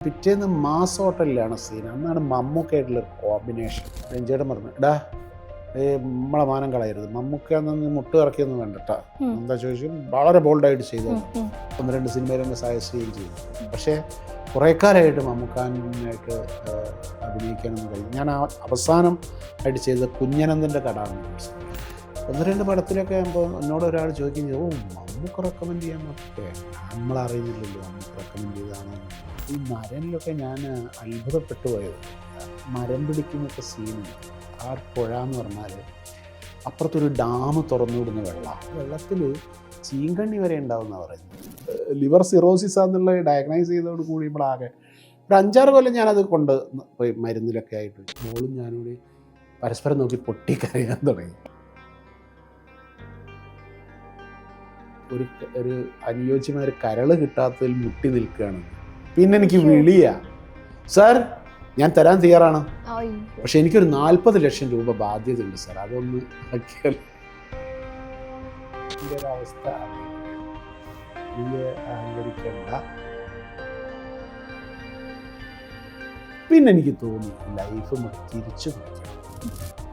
പിറ്റേന്ന് mass ഹോട്ടലിലാണ് scene. അന്നാണ് മമ്മൂക്കായിട്ടുള്ളൊരു combination. രഞ്ജേട്ടൻ പറഞ്ഞു, എടാ നമ്മളെ മാനം കളയരുത്, മമ്മൂക്കാന്ന് മുട്ട് ഇറക്കിയൊന്നും വേണ്ടട്ടാ. എന്താ ചോദിച്ചു, വളരെ ബോൾഡായിട്ട് ചെയ്തു. 1-2 സിനിമയിൽ എന്നെ സജസ്റ്റ് ചെയ്യുകയും ചെയ്തു. പക്ഷേ കുറേ കാലമായിട്ട് മമ്മൂക്കാനായിട്ട് അഭിനയിക്കാനൊന്നും കഴിയും. ഞാൻ അവസാനം ആയിട്ട് ചെയ്തത് കുഞ്ഞനന്ദൻ്റെ കടാണ്. 1-2 പടത്തിലൊക്കെ ആകുമ്പോൾ എന്നോട് ഒരാൾ ചോദിക്കുന്നത്, ഓ മമ്മൂക്ക റെക്കമെൻഡ് ചെയ്യാൻ പറ്റേ, നമ്മളറിയുന്നില്ലല്ലോ മമ്മൂക്ക റെക്കമെൻഡ് ചെയ്താണോ. ഈ മരനിലൊക്കെ ഞാൻ അത്ഭുതപ്പെട്ടു പോയത്, മരം പിടിക്കുന്നൊക്കെ സീനുണ്ട്. ആ പുഴ എന്ന് പറഞ്ഞാൽ അപ്പുറത്തൊരു ഡാം തുറന്നു വിടുന്ന വെള്ളത്തിൽ ചീങ്കണ്ണി വരെ ഉണ്ടാവുന്ന പറയുന്നത്. ലിവർ സിറോസിസ് എന്നുള്ള ഡയഗ്നൈസ് ചെയ്തതോട് കൂടി നമ്മളാകെ ഒരു 5-6 കൊല്ലം ഞാനത് കൊണ്ട് പോയി മരുന്നിലൊക്കെ ആയിട്ട് മോളും ഞാനൂടി പരസ്പരം നോക്കി പൊട്ടിക്കരയാൻ തുടങ്ങി. ഒരു അനുയോജ്യമായ ഒരു കരള് കിട്ടാത്തതിൽ മുട്ടി നിൽക്കുകയാണ്. പിന്നെ എനിക്ക് വിളിയാ, സാർ ഞാൻ തരാൻ തയ്യാറാണ്, പക്ഷെ എനിക്കൊരു 40 ലക്ഷം രൂപ ബാധ്യത ഉണ്ട് സാർ, അതൊന്ന് ആക്കിയാൽ. അവസ്ഥ അഹങ്കരിക്കണ്ട. പിന്നെ എനിക്ക് തോന്നി ലൈഫ് തിരിച്ചു പിടിക്കണം.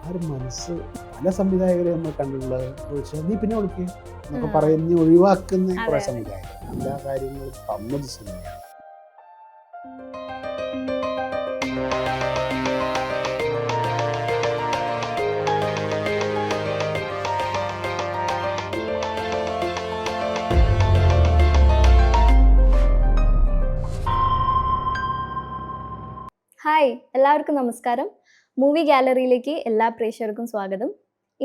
ആ ഒരു മനസ്സ് പല സംവിധായകരെ നമ്മൾ കണ്ടിട്ടുള്ളത് ചോദിച്ചാൽ നീ പിന്നെ വിളിക്കുക എന്നൊക്കെ പറഞ്ഞ് ഒഴിവാക്കുന്ന കുറെ സംവിധായകർ. എല്ലാ കാര്യങ്ങളും തന്നത് സിനിമയാണ്. ഹായ്, എല്ലാവർക്കും നമസ്കാരം. മൂവി ഗാലറിയിലേക്ക് എല്ലാ പ്രേക്ഷകർക്കും സ്വാഗതം.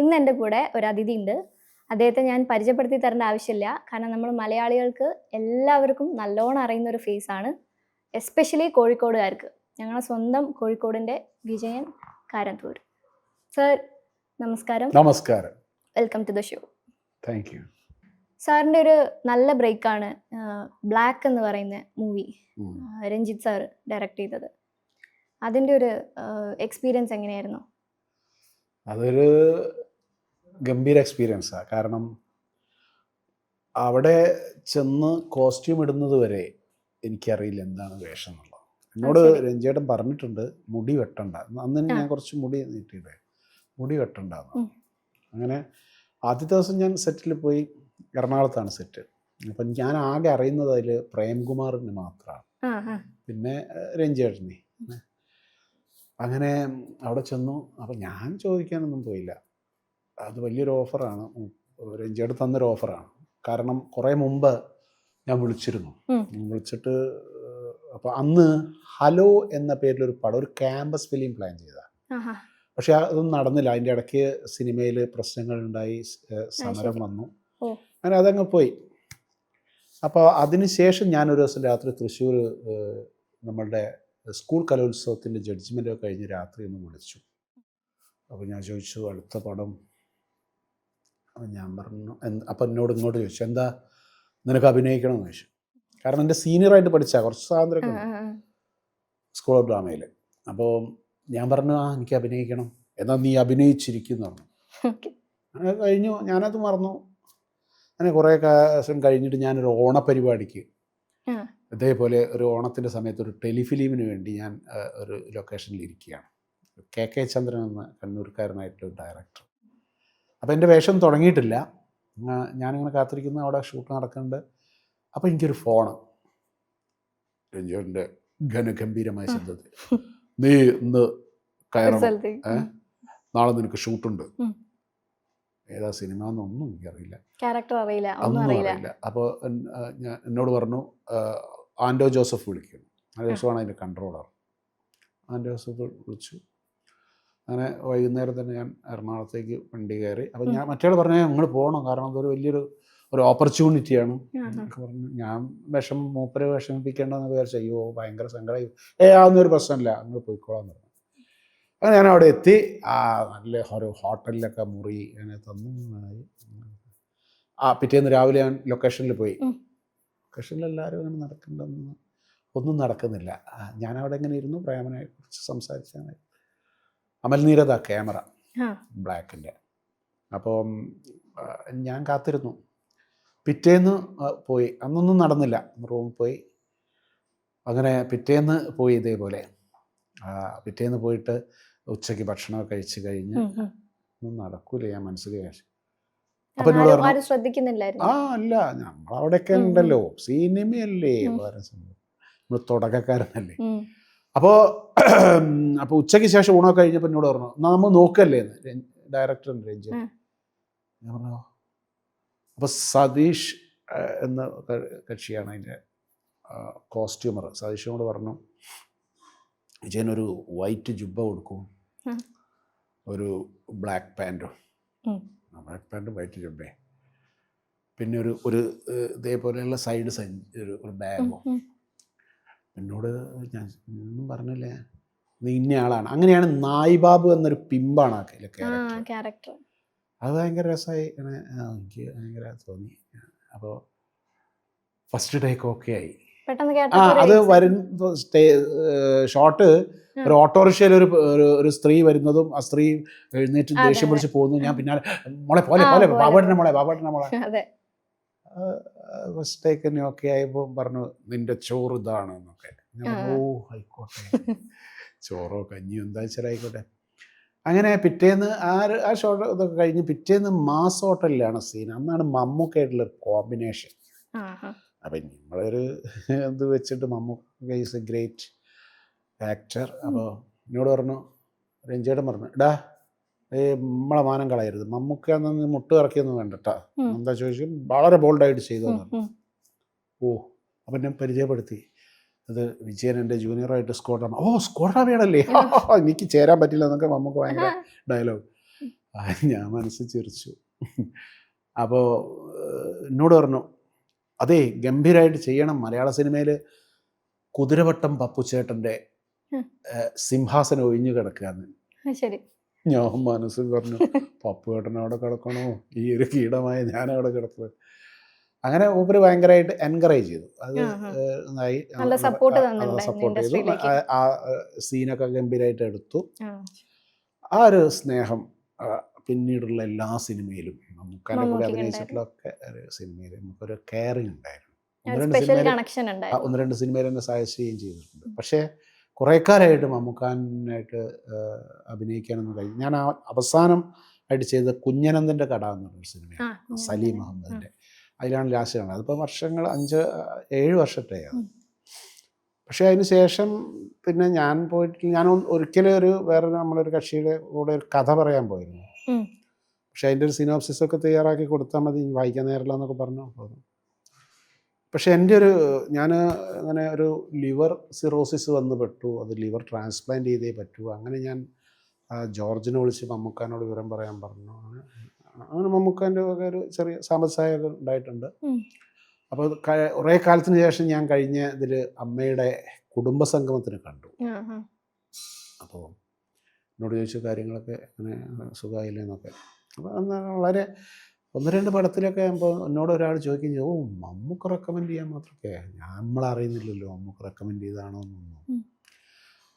ഇന്ന് എൻ്റെ കൂടെ ഒരു അതിഥി ഉണ്ട്. അദ്ദേഹത്തെ ഞാൻ പരിചയപ്പെടുത്തി തരേണ്ട ആവശ്യമില്ല, കാരണം നമ്മൾ മലയാളികൾക്ക് എല്ലാവർക്കും നല്ലോണം അറിയുന്ന ഒരു ഫേസാണ്, എസ്പെഷ്യലി കോഴിക്കോടുകാർക്ക്. ഞങ്ങളുടെ സ്വന്തം കോഴിക്കോടിൻ്റെ വിജയൻ കാരന്തൂർ. സർ നമസ്കാരം. നമസ്കാരം. Welcome to the show. Thank you. സാറിൻ്റെ ഒരു നല്ല ബ്രേക്കാണ് ബ്ലാക്ക് എന്ന് പറയുന്ന മൂവി, രഞ്ജിത്ത് സാർ ഡയറക്റ്റ് ചെയ്തത്. അതിൻ്റെ ഒരു എക്സ്പീരിയൻസ് എങ്ങനെയായിരുന്നു? അതൊരു ഗംഭീര എക്സ്പീരിയൻസാണ്. കാരണം അവിടെ ചെന്ന് കോസ്റ്റ്യൂം ഇടുന്നത് വരെ എനിക്കറിയില്ല എന്താണ് വേഷം എന്നുള്ളത്. എന്നോട് രഞ്ജേട്ടൻ പറഞ്ഞിട്ടുണ്ട് മുടി വെട്ടണ്ട. അന്ന് ഞാൻ കുറച്ച് മുടി നീട്ടിയിട്ടേ, മുടി വെട്ടണ്ടെന്ന്. അങ്ങനെ ആദ്യത്തെ ദിവസം ഞാൻ സെറ്റിൽ പോയി. എറണാകുളത്താണ് സെറ്റ്. അപ്പം ഞാൻ ആകെ അറിയുന്നത് അതിൽ പ്രേംകുമാറിന് മാത്രമാണ്, പിന്നെ രഞ്ജേട്ടനെ. അങ്ങനെ അവിടെ ചെന്നു. അപ്പം ഞാൻ ചോദിക്കാനൊന്നും പോയില്ല. അത് വലിയൊരു ഓഫറാണ്, രഞ്ജേട്ടൻ തന്നൊരു ഓഫറാണ്. കാരണം കുറേ മുമ്പ് ഞാൻ വിളിച്ചിട്ട് അപ്പോൾ അന്ന് ഹലോ എന്ന പേരിലൊരു പടം, ഒരു ക്യാമ്പസ് ഫിലിം പ്ലാൻ ചെയ്തതാണ്. പക്ഷെ അതൊന്നും നടന്നില്ല. അതിൻ്റെ ഇടയ്ക്ക് സിനിമയിൽ പ്രശ്നങ്ങളുണ്ടായി, സമരം വന്നു, അങ്ങനെ അതങ്ങ് പോയി. അപ്പോൾ അതിന് ശേഷം ഞാനൊരു ദിവസം രാത്രി തൃശ്ശൂർ നമ്മളുടെ സ്കൂൾ കലോത്സവത്തിൻ്റെ ജഡ്ജ്മെൻറ്റൊക്കെ കഴിഞ്ഞ് രാത്രി ഒന്ന് വിളിച്ചു. അപ്പോൾ ഞാൻ ചോദിച്ചു അടുത്ത പടം. ഞാൻ പറഞ്ഞു, അപ്പം എന്നോട് ഇങ്ങോട്ട് ചോദിച്ചു, എന്താ നിനക്ക് അഭിനയിക്കണമെന്ന് ചോദിച്ചു. കാരണം എൻ്റെ സീനിയറായിട്ട് പഠിച്ച കുറച്ച് സ്വാതന്ത്ര്യമൊക്കെ സ്കൂൾ ഓഫ് ഡ്രാമയിൽ. അപ്പോൾ ഞാൻ പറഞ്ഞു, എനിക്ക് അഭിനയിക്കണം. എന്നാൽ നീ അഭിനയിച്ചിരിക്കുന്നു പറഞ്ഞു. അങ്ങനെ കഴിഞ്ഞു, ഞാനത് മറന്നു. അങ്ങനെ കുറേ കാലം കഴിഞ്ഞിട്ട് ഞാനൊരു ഓണപരിപാടിക്ക് ഇതേപോലെ ഒരു ഓണത്തിൻ്റെ സമയത്ത് ഒരു ടെലിഫിലിമിന് വേണ്ടി ഞാൻ ഒരു ലൊക്കേഷനിൽ ഇരിക്കുകയാണ്. KK ചന്ദ്രൻ എന്ന കണ്ണൂർക്കാരനായിട്ടുള്ള ഡയറക്ടർ. അപ്പോൾ എൻ്റെ വേഷം തുടങ്ങിയിട്ടില്ല. ഞാനിങ്ങനെ കാത്തിരിക്കുന്ന, അവിടെ ഷൂട്ട് നടക്കുന്നുണ്ട്. അപ്പോൾ എനിക്കൊരു ഫോണ്, രഞ്ജുവിൻ്റെ ഘനഗംഭീരമായ ശബ്ദത്തിൽ, നീ ഇന്ന് കയറണം, നാളെ നിനക്ക് ഷൂട്ടുണ്ട്. ഏതാ സിനിമ എന്നൊന്നും എനിക്കറിയില്ല, ഒന്നും അറിയില്ല. അപ്പോൾ എന്നോട് പറഞ്ഞു, ആൻഡോ ജോസഫ് വിളിക്കുന്നു. ആൻഡോ ജോസഫാണ് അതിൻ്റെ കൺട്രോളർ. ആൻഡോ ജോസഫ് വിളിച്ചു. അങ്ങനെ വൈകുന്നേരം തന്നെ ഞാൻ എറണാകുളത്തേക്ക് വണ്ടി കയറി. അപ്പം ഞാൻ മറ്റേ പറഞ്ഞാൽ ഞങ്ങൾ പോകണം, കാരണം അതൊരു വലിയൊരു ഓപ്പർച്യൂണിറ്റിയാണ് എന്നൊക്കെ പറഞ്ഞു. ഞാൻ മൂപ്പരെ വിഷമിപ്പിക്കേണ്ടെന്ന് വിചാരിച്ചു. അയ്യോ ഭയങ്കര സങ്കടമായി, അതൊന്നും ഒരു പ്രശ്നമില്ല, അങ്ങ് പോയിക്കോളാൻ പറഞ്ഞു. അങ്ങനെ ഞാൻ അവിടെ എത്തി. നല്ല ഒരു ഹോട്ടലിലൊക്കെ മുറി അങ്ങനെ തന്നു. പിറ്റേന്ന് രാവിലെ ഞാൻ ലൊക്കേഷനിൽ പോയി. ലൊക്കേഷനിൽ എല്ലാവരും അങ്ങനെ നടക്കണ്ടെന്ന്, ഒന്നും നടക്കുന്നില്ല. ഞാനവിടെ ഇങ്ങനെ ഇരുന്നു, പ്രേമനെ കുറിച്ച് സംസാരിച്ചാണ്. അമൽനീരത ക്യാമറ, ബ്ലാക്കിൻ്റെ. അപ്പം ഞാൻ കാത്തിരുന്നു. പിറ്റേന്ന് പോയി, അന്നൊന്നും നടന്നില്ല. റൂമിൽ പോയി. അങ്ങനെ പിറ്റേന്ന് പോയി ഇതേപോലെ പിറ്റേന്ന് പോയിട്ട് ഉച്ചയ്ക്ക് ഭക്ഷണമൊക്കെ കഴിച്ച് കഴിഞ്ഞ് ഒന്നും നടക്കൂല ഞാൻ മനസ്സിൽ വിചാരിച്ചു. അപ്പം എന്നോട് പറഞ്ഞു ആരും ശ്രദ്ധിക്കുന്നില്ലായിരുന്നു. അല്ല നമ്മളവിടെയൊക്കെ ഉണ്ടല്ലോ സിനിമയല്ലേ വേറെ സംഭവം, നമ്മൾ തുടക്കക്കാരനല്ലേ. അപ്പോൾ ഉച്ചയ്ക്ക് ശേഷം ഊണൊക്കെ കഴിഞ്ഞപ്പോൾ എന്നോട് പറഞ്ഞു നമ്മൾ നോക്കല്ലേ എന്ന് ഡയറക്ടർ രഞ്ജൻ. ഞാൻ പറഞ്ഞു അപ്പോൾ സതീഷ് എന്ന കക്ഷിയാണ് അതിൻ്റെ കോസ്റ്റ്യൂമർ. സതീഷിനോട് പറഞ്ഞു വിജയനൊരു വൈറ്റ് ജുബ്ബ കൊടുക്കും, ഒരു ബ്ലാക്ക് പാൻറ്റും, ബ്ലാക്ക് പാൻറ്റും വൈറ്റ് ജുബ്ബേ, പിന്നെ ഒരു ഇതേപോലെയുള്ള സൈഡ് ഒരു ബാഗോ. എന്നോട് ഞാൻ ഒന്നും പറഞ്ഞില്ലേ, നീ ഇന്ന ആളാണ്. അങ്ങനെയാണ് നായ് ബാബു എന്നൊരു പിമ്പാണ് ആ ക്യാരക്ടർ. അത് ഭയങ്കര രസമായി, എനിക്ക് ഭയങ്കര തോന്നി. അപ്പോൾ ഫസ്റ്റ് ടേക്ക് ഓക്കെ ആയി. അത് ഷോട്ട് ഒരു ഓട്ടോറിക്ഷയിൽ ഒരു സ്ത്രീ വരുന്നതും ആ സ്ത്രീ എഴുന്നേറ്റ് ദേഷ്യം പിടിച്ച് പോകുന്നു. ഞാൻ പിന്നാലെ മോളെ പോലെ ബാബേട്ടനെ മോളെ ഫസ്റ്റ് ടേക്ക് തന്നെ ഓക്കെ ആയപ്പോൾ പറഞ്ഞു നിന്റെ ചോറ് ഇതാണ് എന്നൊക്കെ. ഓ ആയിക്കോട്ടെ, ചോറോ കഞ്ഞിയോ എന്താ വെച്ചാൽ ആയിക്കോട്ടെ. അങ്ങനെ പിറ്റേന്ന് ആ ഷോട്ട് ഇതൊക്കെ കഴിഞ്ഞ് പിറ്റേന്ന് മാസ് ഹോട്ടലിലാണ് സീൻ. അന്നാണ് മമ്മൂക്കായിട്ടുള്ളൊരു കോമ്പിനേഷൻ. അപ്പം നമ്മളൊരു ഇത് വെച്ചിട്ട് Mammookka is a great actor. അപ്പോൾ എന്നോട് പറഞ്ഞു രഞ്ജേട്ടൻ പറഞ്ഞു എടാ നമ്മളെ മാനം കളയരുത്, മമ്മൂക്ക നിന്ന് മുട്ട് ഇറക്കിയൊന്നും വേണ്ടട്ടാ, എന്താ ചോദിച്ചു വളരെ ബോൾഡായിട്ട് ചെയ്തോന്നു. ഓ അപ്പം ഞാൻ പരിചയപ്പെടുത്തി, അത് വിജയൻ എൻ്റെ ജൂനിയറായിട്ട് സ്കോഡ്രാമ. സ്കോഡ്രാമയാണല്ലേ, എനിക്ക് ചേരാൻ പറ്റില്ല എന്നൊക്കെ മമ്മൂക്ക ഭയങ്കര ഡയലോഗ്. ഞാൻ മനസ്സിൽ ചിരിച്ചു. അപ്പോൾ എന്നോട് പറഞ്ഞു അതേ ഗംഭീരമായിട്ട് ചെയ്യണം, മലയാള സിനിമയിൽ കുതിരവട്ടം പപ്പുച്ചേട്ടൻ്റെ സിംഹാസനം ഒഴിഞ്ഞു കിടക്കുകയെന്ന്. ഞാൻ മനസ്സിൽ പറഞ്ഞു പപ്പുചേട്ടൻ അവിടെ കിടക്കണോ, ഈ ഒരു കീടമായ ഞാനവിടെ കിടക്കുന്നത്. അങ്ങനെ മൂപ്പര് ഭയങ്കരമായിട്ട് എൻകറേജ് ചെയ്തു. അത് സപ്പോർട്ട് ചെയ്തു. ആ സീനൊക്കെ ഗംഭീരമായിട്ട് എടുത്തു. ആ ഒരു സ്നേഹം പിന്നീടുള്ള എല്ലാ സിനിമയിലും നമുക്കതിൻ്റെ കൂടെ അഭിനയിച്ചിട്ടുള്ളൊക്കെ സിനിമയിൽ നമുക്കൊരു കെയറിങ് ഉണ്ടായിരുന്നു. ഒന്ന് രണ്ട് സിനിമയിൽ എന്നെ സജസ്റ്റ് ചെയ്യുകയും ചെയ്തിട്ടുണ്ട്. പക്ഷേ കുറേ കാലമായിട്ട് മമ്മൂക്കാനായിട്ട് അഭിനയിക്കാനൊന്നും കഴിഞ്ഞു. ഞാൻ അവസാനം ആയിട്ട് ചെയ്ത കുഞ്ഞനന്ദൻ്റെ കട എന്ന് പറഞ്ഞൊരു സിനിമയാണ്, സലീം അഹമ്മദിൻ്റെ. അതിലാണ് ലാസ്റ്റ് കാണുന്നത്. അതിപ്പോൾ വർഷങ്ങൾ 5-7 വർഷത്തെയാണ്. പക്ഷേ അതിന് ശേഷം പിന്നെ ഞാൻ ഒരിക്കലും വേറെ നമ്മളൊരു കക്ഷിയുടെ കൂടെ ഒരു കഥ പറയാൻ പോയിരുന്നു. പക്ഷെ അതിൻ്റെ ഒരു സിനോപ്സിസൊക്കെ തയ്യാറാക്കി കൊടുത്താൽ മതി, വായിക്കാൻ നേരില്ല എന്നൊക്കെ പറഞ്ഞു. പക്ഷെ ഞാൻ അങ്ങനെ ഒരു ലിവർ സിറോസിസ് വന്ന് പെട്ടു. അത് ലിവർ ട്രാൻസ്പ്ലാന്റ് ചെയ്തേ പറ്റൂ. അങ്ങനെ ഞാൻ ജോർജിനെ വിളിച്ച് മമ്മൂക്കാനോട് വിവരം പറയാൻ പറഞ്ഞു. അങ്ങനെ മമ്മൂക്കാൻ്റെ ഒരു ചെറിയ സാമ്പത്തിക സഹായമൊക്കെ ഉണ്ടായിട്ടുണ്ട്. അപ്പോൾ കുറേ കാലത്തിന് ശേഷം ഞാൻ കഴിഞ്ഞ ഇതിൽ അമ്മയുടെ കുടുംബസംഗമത്തിന് കണ്ടു. അപ്പോൾ എന്നോട് ചോദിച്ച കാര്യങ്ങളൊക്കെ അങ്ങനെ സുഖമായില്ലെന്നൊക്കെ. അപ്പോൾ വളരെ 1-2 പടത്തിലൊക്കെ ആകുമ്പോൾ എന്നോട് ഒരാൾ ചോദിക്കും മമ്മൂക്ക റെക്കമെൻഡ് ചെയ്യാൻ മാത്രമൊക്കെ നമ്മളറിയുന്നില്ലല്ലോ മമ്മൂക്ക റെക്കമെൻഡ് ചെയ്താണോ എന്നൊന്നും.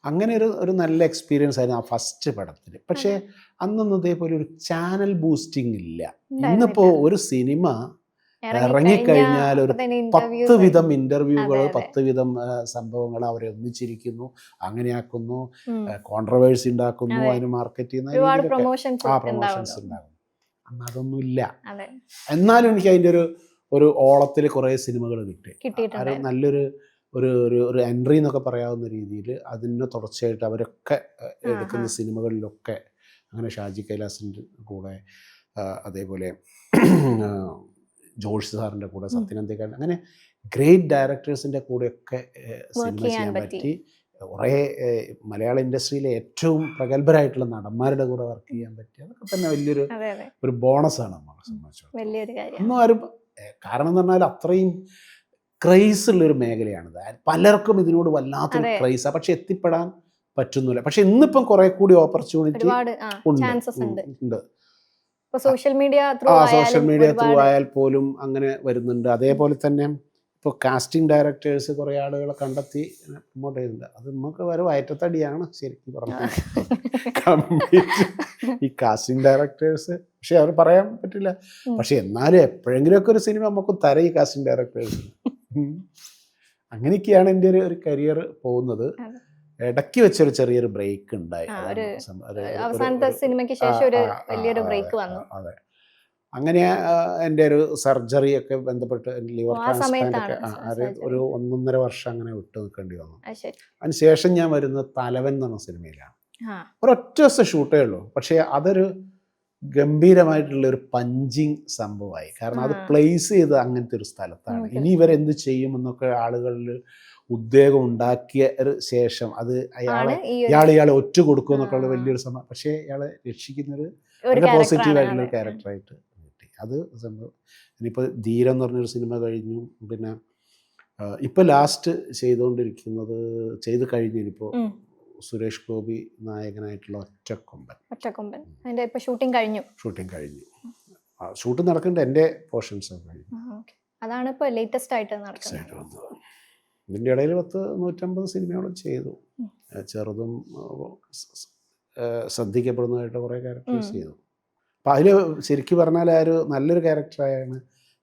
അങ്ങനെ ഒരു നല്ല എക്സ്പീരിയൻസ് ആയിരുന്നു ആ ഫസ്റ്റ് പടത്തിൽ. പക്ഷേ അന്നൊന്നും ഇതേപോലെ ഒരു ചാനൽ ബൂസ്റ്റിംഗ് ഇല്ല. ഇന്നിപ്പോൾ ഒരു സിനിമ ഇറങ്ങിക്കഴിഞ്ഞാൽ ഒരു 10 വിധം ഇൻ്റർവ്യൂകൾ, 10 വിധം സംഭവങ്ങൾ അവരെ ഒന്നിച്ചിരിക്കുന്നു, അങ്ങനെയാക്കുന്നു, കോൺട്രവേഴ്സി ഉണ്ടാക്കുന്നു, അതിന് മാർക്കറ്റ് ചെയ്യുന്ന പ്രൊമോഷൻസ് ഉണ്ടാകും. അന്ന് അതൊന്നുമില്ല. എന്നാലും എനിക്ക് അതിൻ്റെ ഒരു ഓളത്തിൽ കുറേ സിനിമകൾ കിട്ടി. അത് നല്ലൊരു ഒരു എൻട്രി എന്നൊക്കെ പറയാവുന്ന രീതിയിൽ അതിന് തുടർച്ചയായിട്ട് അവരൊക്കെ എടുക്കുന്ന സിനിമകളിലൊക്കെ അങ്ങനെ ഷാജി കൈലാസിൻ്റെ കൂടെ, അതേപോലെ ജോഷി സാറിൻ്റെ കൂടെ, സത്യനന്ദിക്കാരൻ, അങ്ങനെ ഗ്രേറ്റ് ഡയറക്ടേഴ്സിൻ്റെ കൂടെയൊക്കെ സിനിമ ചെയ്യാൻ പറ്റി. കുറേ മലയാള ഇൻഡസ്ട്രിയിലെ ഏറ്റവും പ്രഗത്ഭരായിട്ടുള്ള നടന്മാരുടെ കൂടെ വർക്ക് ചെയ്യാൻ പറ്റി. അതൊക്കെ തന്നെ വലിയൊരു ബോണസാണ് നമ്മളെ സംബന്ധിച്ചിടത്തോളം. ഒന്നും ആരും കാരണം എന്ന് പറഞ്ഞാൽ അത്രയും ക്രൈസ് ഉള്ളൊരു മേഖലയാണിത്. പലർക്കും ഇതിനോട് വല്ലാത്തൊരു ക്രൈസാണ്, പക്ഷെ എത്തിപ്പെടാൻ പറ്റുന്നില്ല. പക്ഷെ ഇന്നിപ്പം കുറെ കൂടി ഓപ്പർച്യൂണിറ്റി ഉണ്ട്. സോഷ്യൽ മീഡിയ ത്രൂ ആയാൽ പോലും അങ്ങനെ വരുന്നുണ്ട്. അതേപോലെ തന്നെ ഇപ്പോൾ കാസ്റ്റിംഗ് ഡയറക്ടേഴ്സ് കുറേ ആളുകളെ കണ്ടെത്തി പ്രൊമോട്ട് ചെയ്യുന്നുണ്ട്. അത് നമുക്ക് ഒരു വയറ്റത്തടിയാണ് ശരിക്കും പറഞ്ഞാൽ ഈ കാസ്റ്റിംഗ് ഡയറക്ടേഴ്സ്. പക്ഷെ അവർ പറയാൻ പറ്റില്ല. പക്ഷെ എന്നാലും എപ്പോഴെങ്കിലുമൊക്കെ ഒരു സിനിമ നമുക്ക് തരും ഈ കാസ്റ്റിംഗ് ഡയറക്ടേഴ്സ്. അങ്ങനെയൊക്കെയാണ് എൻ്റെ ഒരു കരിയർ പോകുന്നത്. അതെ. ഇടയ്ക്ക് വെച്ചൊരു ചെറിയൊരു ബ്രേക്ക് ഉണ്ടായി. ആ, അതാണ് ഒരു അവസാനത്തെ ഒരു സിനിമയ്ക്ക് ആ, ശേഷം ഒരു ആ, ആ, വലിയൊരു അതെ, ബ്രേക്ക് വന്നു. അതെ. അങ്ങനെ എൻ്റെ ഒരു സർജറി ഒക്കെ ബന്ധപ്പെട്ട് ലിവർ ആ ട്രാൻസ്പ്ലാന്റ് ഒക്കെ സമയത്താണ് ഒരു സർജറി. 1.5 വർഷം അങ്ങനെ വിട്ടു നിൽക്കേണ്ടി വന്നു. അത് ശരി. അതിനുശേഷം ഞാൻ വരുന്നത് തലവൻ എന്ന് പറഞ്ഞ സിനിമയിലാണ്. ആ, ഒരൊറ്റ ദിവസം ഷൂട്ടേ ഉള്ളൂ, പക്ഷേ അതൊരു ഗംഭീരമായിട്ടുള്ള ഒരു പഞ്ചിങ് സംഭവമായി. കാരണം അത് പ്ലേസ് ചെയ്ത് അങ്ങനത്തെ ഒരു സ്ഥലത്താണ്. ഇനി ഇവരെന്ത് ചെയ്യുമെന്നൊക്കെ ആളുകളിൽ ഉദ്വേഗം ഉണ്ടാക്കിയ ശേഷം അത് ഇയാളെ ഒറ്റ കൊടുക്കുമെന്നൊക്കെ ഉള്ള വലിയൊരു സംഭവം. പക്ഷേ ഇയാളെ രക്ഷിക്കുന്നൊരു വളരെ പോസിറ്റീവായിട്ടുള്ളൊരു ക്യാരക്ടറായിട്ട് കിട്ടി. അത് സംഭവം. ഇനിയിപ്പോൾ ധീരം എന്ന് പറഞ്ഞൊരു സിനിമ കഴിഞ്ഞു. പിന്നെ ഇപ്പോൾ ലാസ്റ്റ് ചെയ്ത് കഴിഞ്ഞു ഇനിയിപ്പോൾ സുരേഷ് ഗോപി നായകനായിട്ടുള്ള ഒറ്റക്കൊമ്പൻ. അതിന്റെ ഇപ്പൊ ഷൂട്ടിംഗ് കഴിഞ്ഞു. ഷൂട്ട് നടക്കേണ്ട എൻ്റെ പോർഷൻസ് ഒക്കെ കഴിഞ്ഞു. അതാണ് ഇപ്പോൾ ലേറ്റസ്റ്റ് ആയിട്ട് നടക്കുന്നത്. ഇതിൻ്റെ ഇടയിൽ 150 സിനിമയോളം ചെയ്തു. ചെറുതും ശ്രദ്ധിക്കപ്പെടുന്നതായിട്ട് കുറേ ക്യാരക്ടേഴ്സ് ചെയ്തു. അപ്പം അതിൽ ശരിക്കും പറഞ്ഞാൽ ആ ഒരു നല്ലൊരു ക്യാരക്ടറായാണ്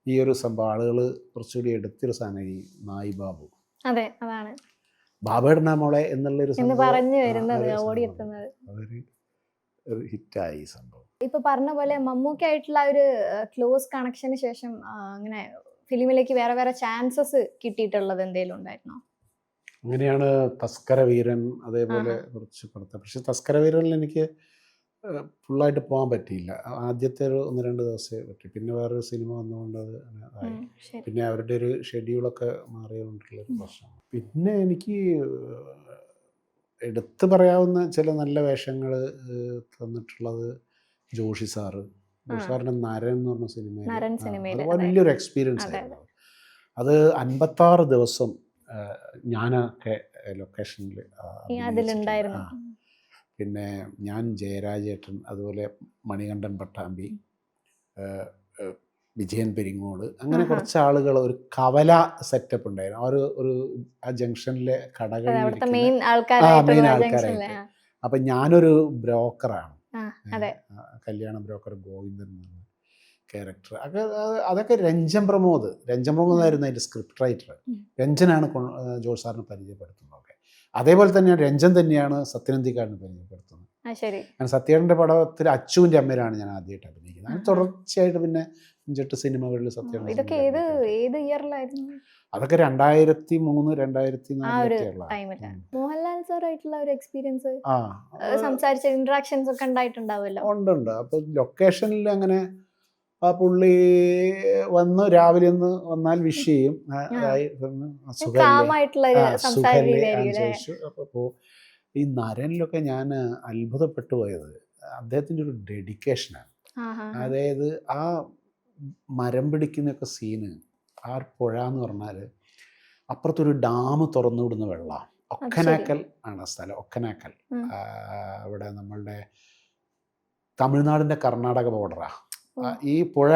ഈ ഒരു സംഭവം. ആളുകൾ കുറച്ചുകൂടി എടുത്തൊരു സാധനം ഈ നായി ബാബു. അതെ, അതാണ് ബാബേടനാ മോളെ എന്നുള്ളൊരു പറഞ്ഞു വരുന്നത്, ഓടിയെത്തുന്നത്. അതൊരു ഹിറ്റായി സംഭവം. ഇപ്പൊ പറഞ്ഞ പോലെ മമ്മൂക്കായിട്ടുള്ള ഒരു ക്ലോസ് കണക്ഷന് ശേഷം അങ്ങനെ ഫിലിമിലേക്ക് വേറെ വേറെ ചാൻസസ് കിട്ടിയിട്ടുള്ളത് എന്തെങ്കിലും ഉണ്ടായിരുന്നോ? അങ്ങനെയാണ് തസ്കര വീരൻ, അതേപോലെ കുറച്ച് പടത്തെ. പക്ഷെ തസ്കര വീരനിൽ എനിക്ക് ഫുള്ളായിട്ട് പോകാൻ പറ്റിയില്ല. ആദ്യത്തെ ഒരു 1-2 ദിവസമേ പറ്റി. പിന്നെ വേറൊരു സിനിമ വന്നുകൊണ്ട് അത് ആയി. പിന്നെ അവരുടെ ഒരു ഷെഡ്യൂളൊക്കെ മാറിയതുകൊണ്ടുള്ളൊരു പ്രശ്നമാണ്. പിന്നെ എനിക്ക് എടുത്തു പറയാവുന്ന ചില നല്ല വേഷങ്ങൾ തന്നിട്ടുള്ളത് ജോഷി സാറ്. ജോഷി സാറിൻ്റെ നരൻ എന്ന് പറഞ്ഞ സിനിമയിൽ അത് വലിയൊരു എക്സ്പീരിയൻസ് ആയിരുന്നു. അത് 56 ദിവസം ഞാനൊക്കെ ലൊക്കേഷനിൽ അതിലുണ്ടായിരുന്നു. പിന്നെ ഞാൻ, ജയരാജേട്ടൻ, അതുപോലെ മണികണ്ഠൻ പട്ടാമ്പി, വിജയൻ പെരിങ്ങോട്, അങ്ങനെ കുറച്ച് ആളുകൾ, ഒരു കവല സെറ്റപ്പ് ഉണ്ടായിരുന്നു. ആ ജംഗ്ഷനിലെ കടകളിൽ മെയിൻ ആൾക്കാരായിട്ട്. അപ്പം ഞാനൊരു ബ്രോക്കറാണ്, കല്യാണ ബ്രോക്കർ ഗോവിന്ദൻ എന്ന ക്യാരക്ടർ. അതൊക്കെ രഞ്ജൻ പ്രമോദ് ആയിരുന്നു അതിൻ്റെ സ്ക്രിപ്റ്റ് റൈറ്റർ. രഞ്ജനാണ് ജോഷ് സാറിനെ പരിചയപ്പെടുത്തുന്നതൊക്കെ. അതേപോലെ തന്നെയാണ് രഞ്ജൻ തന്നെയാണ് സത്യനന്ദിക്കാടിനെ പരിചയപ്പെടുത്തുന്നത്. ഞാൻ സത്യേട്ടൻ്റെ പടത്തിൽ അച്ചുവിൻ്റെ അമ്മയിലാണ് ഞാൻ ആദ്യമായിട്ട് അഭിനയിക്കുന്നത്. അങ്ങനെ തുടർച്ചയായിട്ട് പിന്നെ 5-8 സിനിമകളിൽ സത്യേട്ടൻ. അതൊക്കെ 2003-2004 മോഹൻലാൽ സാറായിട്ടുള്ള ഒരു എക്സ്പീരിയൻസ്, സംസാരിച്ച ഇന്ററാക്ഷൻസ് ഒക്കെ ഉണ്ടായിട്ടുണ്ടാവുമല്ലോ. ഉണ്ട്. അപ്പൊ ലൊക്കേഷനിൽ അങ്ങനെ ആ പുള്ളി രാവിലെ ഒന്ന് വന്നാൽ വിഷ് ചെയ്യും, ചോദിച്ചു. അപ്പോൾ ഈ നരനിലൊക്കെ ഞാൻ അത്ഭുതപ്പെട്ടു പോയത് അദ്ദേഹത്തിൻ്റെ ഒരു ഡെഡിക്കേഷനാണ്. അതായത് ആ മരം പിടിക്കുന്നൊക്കെ സീന്, ആ പുഴ എന്ന് പറഞ്ഞാൽ അപ്പുറത്തൊരു ഡാം തുറന്നു വിടുന്ന വെള്ളം. ഒക്കനാക്കൽ ആണ് സ്ഥലം. ഒക്കനാക്കൽ അവിടെ നമ്മളുടെ തമിഴ്നാടിൻ്റെ കർണാടക ബോർഡറാണ്. ഈ പുഴ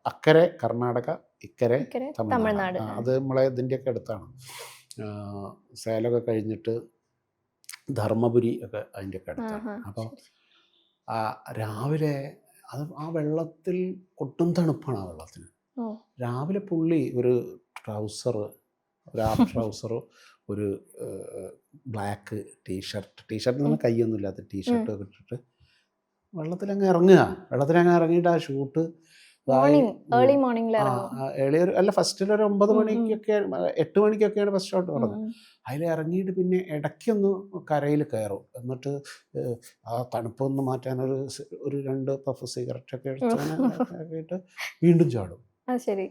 അക്കരെ കർണാടക, ഇക്കരെ തമിഴ്നാട്. അത് നമ്മളെ ഇതിൻ്റെയൊക്കെ അടുത്താണ്. സേലമൊക്കെ കഴിഞ്ഞിട്ട് ധർമ്മപുരി ഒക്കെ അതിൻ്റെയൊക്കെ അടുത്താണ്. അപ്പോൾ രാവിലെ ആ വെള്ളത്തിൽ ഒട്ടും തണുപ്പാണ്. ആ വെള്ളത്തിന് രാവിലെ പുള്ളി ഒരു ഹാഫ് ട്രൗസറ്, ഒരു ബ്ലാക്ക് ടീഷർട്ട് നിന്ന് കയ്യൊന്നുമില്ലാത്ത ടീഷർട്ടൊക്കെ ഇട്ടിട്ട് വെള്ളത്തിലങ്ങ് ഇറങ്ങിയിട്ട് ആ ഷൂട്ട് ഫസ്റ്റിലൊരു 9 മണിക്കൊക്കെ 8 മണിക്കൊക്കെയാണ് ഫസ്റ്റ് ഷോട്ട് തുടങ്ങുന്നത്. അതിൽ ഇറങ്ങിയിട്ട് പിന്നെ ഇടയ്ക്കൊന്ന് കരയിൽ കയറും. എന്നിട്ട് ആ തണുപ്പൊന്ന് മാറ്റാൻ ഒരു 2 പഫ് സിഗരറ്റൊക്കെ എടുത്തിട്ട് വീണ്ടും ചാടും.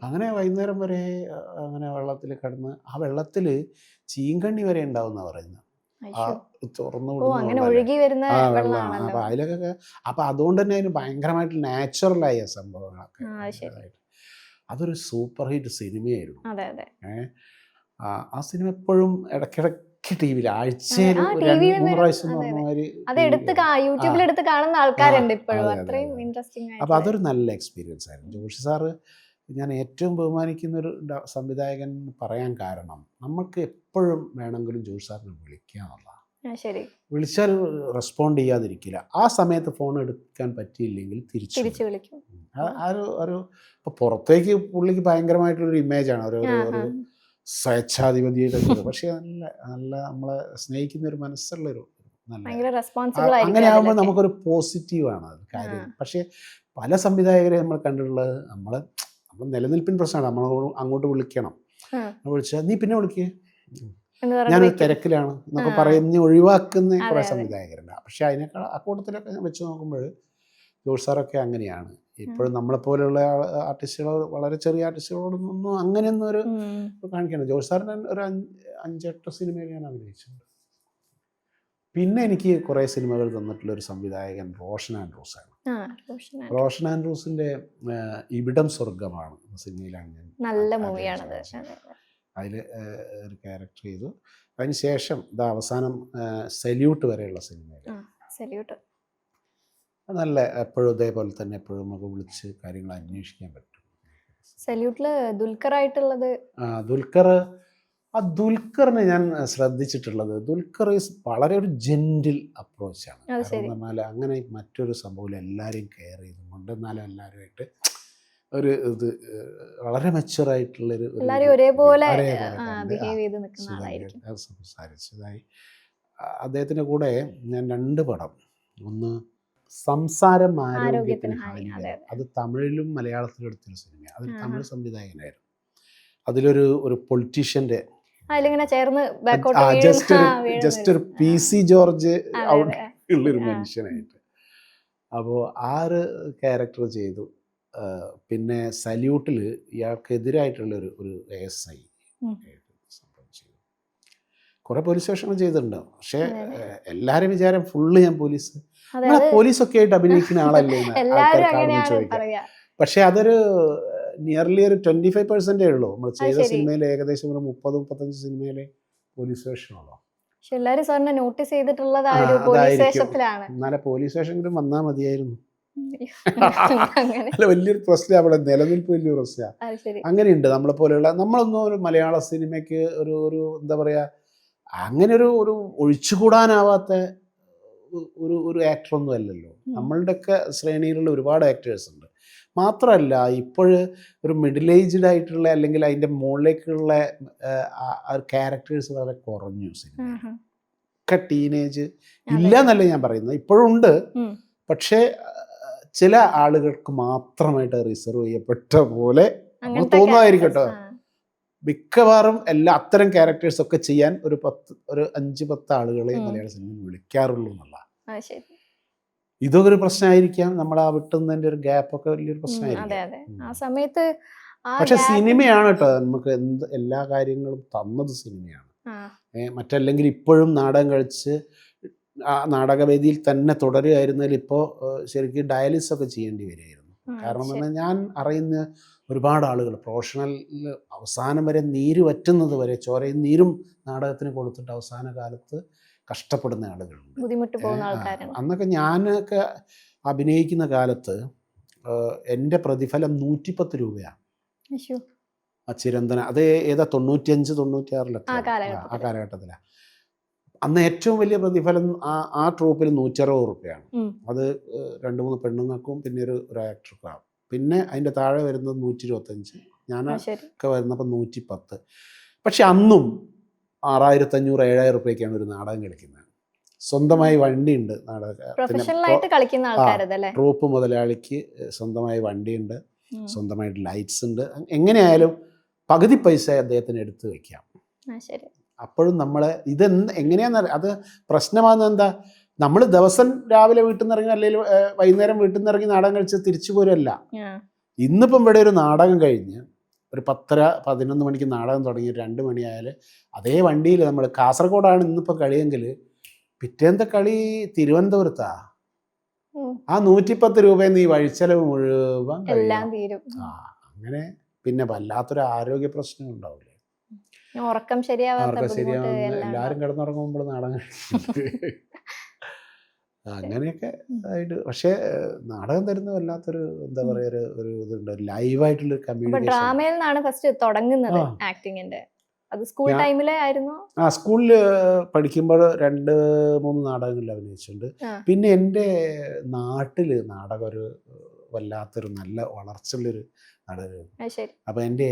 അങ്ങനെ വൈകുന്നേരം വരെ അങ്ങനെ വെള്ളത്തിൽ കിടന്ന്, ആ വെള്ളത്തിൽ ചീങ്കണ്ണി വരെ ഉണ്ടാവുന്ന പറയുന്നത്. തുറന്നു വിടുന്ന അപ്പൊ അതിലൊക്കെ. അപ്പൊ അതുകൊണ്ട് തന്നെ അതിന് ഭയങ്കരമായിട്ട് നാച്ചുറലായ സംഭവങ്ങളൊക്കെ. അതൊരു സൂപ്പർ ഹിറ്റ് സിനിമയായിരുന്നു. ആ സിനിമ എപ്പോഴും ഇടയ്ക്കിടയ്ക്ക് ടി വിയിൽ ആഴ്ചയിൽ 2-3 പ്രാവശ്യം അപ്പൊ അതൊരു നല്ല എക്സ്പീരിയൻസ് ആയിരുന്നു. ജോഷി സാറ് ഞാൻ ഏറ്റവും ബഹുമാനിക്കുന്ന ഒരു സംവിധായകൻ പറയാൻ കാരണം, നമുക്ക് എപ്പോഴും വേണമെങ്കിലും ജോഷി സാറിനെ വിളിക്കാന്നുള്ളതാണ്. വിളിച്ചാൽ റെസ്പോണ്ട് ചെയ്യാതിരിക്കില്ല. ആ സമയത്ത് ഫോൺ എടുക്കാൻ പറ്റിയില്ലെങ്കിൽ തിരിച്ചു വിളിക്കും. ഇപ്പോൾ പുറത്തേക്ക് പുള്ളിക്ക് ഭയങ്കരമായിട്ടുള്ളൊരു ഇമേജാണ്. ഒരു സ്വേച്ഛാധിപതിയുടെ പക്ഷേ നല്ല നല്ല നമ്മളെ സ്നേഹിക്കുന്ന ഒരു മനസ്സുള്ളൊരു നല്ല ഭയങ്കര റെസ്പോൺസിബിൾ അങ്ങനെ ആയിരിക്കും ആകുമ്പോൾ അതിലൊക്കെ. നമുക്കൊരു പോസിറ്റീവാണ് അത് കാര്യം. പക്ഷേ പല സംവിധായകരെ നമ്മൾ കണ്ടിട്ടുള്ളത് നമ്മൾ നിലനിൽപ്പിന് പ്രശ്നമാണ്. നമ്മൾ അങ്ങോട്ട് വിളിക്കണം, വിളിച്ചാൽ നീ പിന്നെ വിളിക്കുക, എന്ന് പറഞ്ഞ് ഞാനൊരു വെക്കും. തിരക്കിലാണ് എന്നൊക്കെ പറഞ്ഞ് ഒഴിവാക്കുന്ന അതെ, കുറേ അതെ. സംവിധായകരുണ്ട്. പക്ഷേ അതിനേക്കാൾ അക്കൂട്ടത്തിലൊക്കെ വെച്ച് നോക്കുമ്പോൾ ജോഷ് സാറൊക്കെ അങ്ങനെയാണ്. ഇപ്പോഴും നമ്മളെപ്പോലെയുള്ള ആർട്ടിസ്റ്റുകൾ, വളരെ ചെറിയ ആർട്ടിസ്റ്റുകളോടൊന്നും അങ്ങനെയൊന്നും ഒരു കാണിക്കണം. ജോഷ് സാറിന് ഒരു 5-8 സിനിമയിൽ ഞാൻ അഭിനയിച്ചിട്ടുണ്ട്. പിന്നെ എനിക്ക് കുറേ സിനിമകൾ തന്നിട്ടുള്ള ഒരു സംവിധായകൻ റോഷൻ ആൻഡ്രൂസാണ്. റോഷൻ ആൻഡ്രൂസിൻ്റെ ഇവിടം സ്വർഗമാണ് സിനിമയിലാണ് ഞാൻ നല്ല മൂവിയാണത്. അതിൽ ഒരു ക്യാരക്ടർ ചെയ്തു. അതിന് ശേഷം ഇത് അവസാനം സല്യൂട്ട് വരെയുള്ള സിനിമയിൽ സല്യൂട്ട് നല്ല എപ്പോഴും ഇതേപോലെ തന്നെ എപ്പോഴും നമുക്ക് വിളിച്ച് കാര്യങ്ങൾ അന്വേഷിക്കാൻ പറ്റും. സല്യൂട്ടില് ദുൽഖറായിട്ടുള്ളത് ദുൽഖറിനെ ഞാൻ ശ്രദ്ധിച്ചിട്ടുള്ളത്, ദുൽഖർ വളരെ ഒരു ജെന്റിൽ അപ്രോച്ചാണ്. കാരണം എന്നാൽ അങ്ങനെ മറ്റൊരു സംഭവം എല്ലാവരെയും കെയർ ചെയ്തുകൊണ്ട് എന്നാലും എല്ലാവരുമായിട്ട് ഒരു ഇത് വളരെ മെച്ചുവറായിട്ടുള്ളൊരു സംസാരിച്ചതായി. അദ്ദേഹത്തിൻ്റെ കൂടെ ഞാൻ 2 പടം, ഒന്ന് സംസാരം ആരോഗ്യത്തിന് ഹാനി, അത് തമിഴിലും മലയാളത്തിലും എടുത്തൊരു സിനിമയാണ്. അതിൽ തമിഴ് സംവിധായകനായിരുന്നു. അതിലൊരു പൊളിറ്റീഷ്യൻ്റെ ജസ്റ്റ് ഒരു PC ജോർജ് ഔട്ട് ഉള്ളൊരു മനുഷ്യനായിട്ട്. അപ്പോൾ ആ ഒരു ക്യാരക്ടർ ചെയ്തു. പിന്നെ സല്യൂട്ടിൽ ഇയാൾക്കെതിരായിട്ടുള്ളൊരു ASI സംഭവം ചെയ്തു. കുറേ പോലീസ് സ്റ്റേഷനുകൾ ചെയ്തിട്ടുണ്ട്. പക്ഷേ എല്ലാവരും വിചാരം ഫുള്ള് ഞാൻ പോലീസൊക്കെ ആയിട്ട് അഭിനയിക്കുന്ന ആളല്ലേ എന്ന് ആൾക്കാർ ചോദിക്കാം. പക്ഷേ അതൊരു നിയർലി ഒരു 25% ഉള്ളൂ. നമ്മൾ ചെയ്ത സിനിമയിൽ ഏകദേശം ഒരു 30-35 സിനിമയിലെ പോലീസ് സ്റ്റേഷനുള്ളൂ. നോട്ടീസ് ചെയ്തിട്ടുള്ളത് എന്നാലും പോലീസ് സ്റ്റേഷനിലും വന്നാൽ മതിയായിരുന്നു. അല്ല, വലിയൊരു പ്രശ്നം അവിടെ നിലനിൽപ്പ് വലിയൊരു പ്രശ്നമാണ്. അങ്ങനെയുണ്ട് നമ്മളെ പോലെയുള്ള, നമ്മളൊന്നും ഒരു മലയാള സിനിമയ്ക്ക് ഒരു എന്താ പറയുക, അങ്ങനെ ഒരു ഒഴിച്ചുകൂടാനാവാത്ത ഒരു ആക്ടറൊന്നും അല്ലല്ലോ. നമ്മളുടെയൊക്കെ ശ്രേണിയിലുള്ള ഒരുപാട് ആക്ടേഴ്സ് ഉണ്ട്. മാത്രമല്ല ഇപ്പോൾ ഒരു മിഡിൽ ഏജ്ഡ് ആയിട്ടുള്ള അല്ലെങ്കിൽ അതിൻ്റെ മുകളിലേക്കുള്ള ക്യാരക്ടേഴ്സ് വളരെ കുറഞ്ഞു. സിനിമ ഒക്കെ ടീനേജ് ഇല്ല എന്നല്ല ഞാൻ പറയുന്നത്, ഇപ്പോഴും ഉണ്ട്. പക്ഷേ ചില ആളുകൾക്ക് മാത്രമായിട്ട് റിസർവ് ചെയ്യപ്പെട്ട പോലെ നമുക്ക് തോന്നുമായിരിക്കും കേട്ടോ. മിക്കവാറും അത്തരം ക്യാരക്ടേഴ്സൊക്കെ ചെയ്യാൻ ഒരു 5-10 ആളുകളെ മലയാള സിനിമയിൽ വിളിക്കാറുള്ളൂ എന്നുള്ള ഇതൊക്കെ ഒരു പ്രശ്നമായിരിക്കാം. നമ്മൾ ആ വിട്ടുന്നതിൻ്റെ ഒരു ഗ്യാപ്പൊക്കെ വലിയൊരു പ്രശ്നമായിരിക്കും. പക്ഷെ സിനിമയാണ് കേട്ടോ നമുക്ക് എല്ലാ കാര്യങ്ങളും തന്നത് സിനിമയാണ്. മറ്റല്ലെങ്കിൽ ഇപ്പോഴും നാടകം കഴിച്ച് ആ നാടകവേദിയിൽ തന്നെ തുടരുകയായിരുന്നതിൽ ഇപ്പോൾ ശരിക്കും ഡയാലിസിസ് ഒക്കെ ചെയ്യേണ്ടി വരികയായിരുന്നു. കാരണം എന്ന് പറഞ്ഞാൽ ഞാൻ അറിയുന്ന ഒരുപാട് ആളുകൾ പ്രൊഫഷണലിൽ അവസാനം വരെ നീര് വറ്റുന്നത് വരെ ചോരയും നീരും നാടകത്തിന് കൊടുത്തിട്ട് അവസാന കാലത്ത് കഷ്ടപ്പെടുന്ന ആളുകളുണ്ട്. അന്നൊക്കെ ഞാനൊക്കെ അഭിനയിക്കുന്ന കാലത്ത് എൻ്റെ പ്രതിഫലം 110 രൂപയാണ്. ചിരന്തന അത് ഏതാ 95-96 ആ കാലഘട്ടത്തിലാണ്. അന്ന് ഏറ്റവും വലിയ പ്രതിഫലം ആ ട്രൂപ്പിൽ 160 രൂപയാണ്. അത് 2-3 പെണ്ണുങ്ങൾക്കും പിന്നെ ഒരു ആക്ടർക്കും. പിന്നെ അതിൻ്റെ താഴെ വരുന്നത് 125, ഞാനൊക്കെ വരുന്നപ്പോൾ 110. പക്ഷെ അന്നും 6500-7000 രൂപയ്ക്കാണ് ഒരു നാടകം കളിക്കുന്നത്. സ്വന്തമായി വണ്ടിയുണ്ട് ട്രൂപ്പ് മുതലാളിക്ക്, സ്വന്തമായി വണ്ടിയുണ്ട്, സ്വന്തമായിട്ട് ലൈറ്റ്സ് ഉണ്ട്. എങ്ങനെയായാലും പകുതി പൈസ അദ്ദേഹത്തിന് എടുത്ത് വയ്ക്കാം. അപ്പോഴും നമ്മൾ എങ്ങനെയാണെന്ന് അത് പ്രശ്നമാകുന്നത് എന്താ, നമ്മൾ ദിവസം രാവിലെ വീട്ടിൽ നിന്ന് ഇറങ്ങി അല്ലെങ്കിൽ വൈകുന്നേരം വീട്ടിൽ നിന്ന് ഇറങ്ങി നാടകം കഴിച്ച് തിരിച്ചു പോരല്ല. ഇന്നിപ്പം ഇവിടെ ഒരു നാടകം കഴിഞ്ഞ് ഒരു 10-11 മണിക്ക് നാടകം തുടങ്ങി 2 മണിയായാൽ അതേ വണ്ടിയിൽ നമ്മൾ കാസർഗോഡാണ് ഇന്നിപ്പോൾ കളിയെങ്കിൽ പിറ്റേന്നത്തെ കളി തിരുവനന്തപുരത്താ. ആ 110 രൂപയിൽ നിന്ന് ഈ വഴിച്ചെലവ് മുഴുവൻ അങ്ങനെ പിന്നെ വല്ലാത്തൊരു ആരോഗ്യ പ്രശ്നം ഉണ്ടാവില്ലേ. ഉറക്കം ശരിയാവുന്ന എല്ലാവരും കിടന്നുറങ്ങുമ്പോൾ നാടകം അങ്ങനെയൊക്കെ ആയിട്ട്. പക്ഷേ നാടകം തരുന്ന വല്ലാത്തൊരു എന്താ പറയുക ഒരു ഇതുണ്ട്, ലൈവായിട്ടുള്ള കമ്മ്യൂണിക്കേഷൻ. ഡ്രാമയിൽ നിന്നാണ് ഫസ്റ്റ് തുടങ്ങുന്നത് ആക്ടിങ്ങിന്റെ. അത് സ്കൂൾ ടൈമിലെ ആയിരുന്നു. സ്കൂളിൽ പഠിക്കുമ്പോൾ 2-3 നാടകങ്ങളിൽ അഭിനയിച്ചിട്ടുണ്ട്. പിന്നെ എൻ്റെ നാട്ടിൽ നാടകം വല്ലാത്തൊരു നല്ല വളർച്ചയുള്ളൊരു നടനായിരുന്നു. അത് ശരി. അപ്പോൾ എൻ്റെ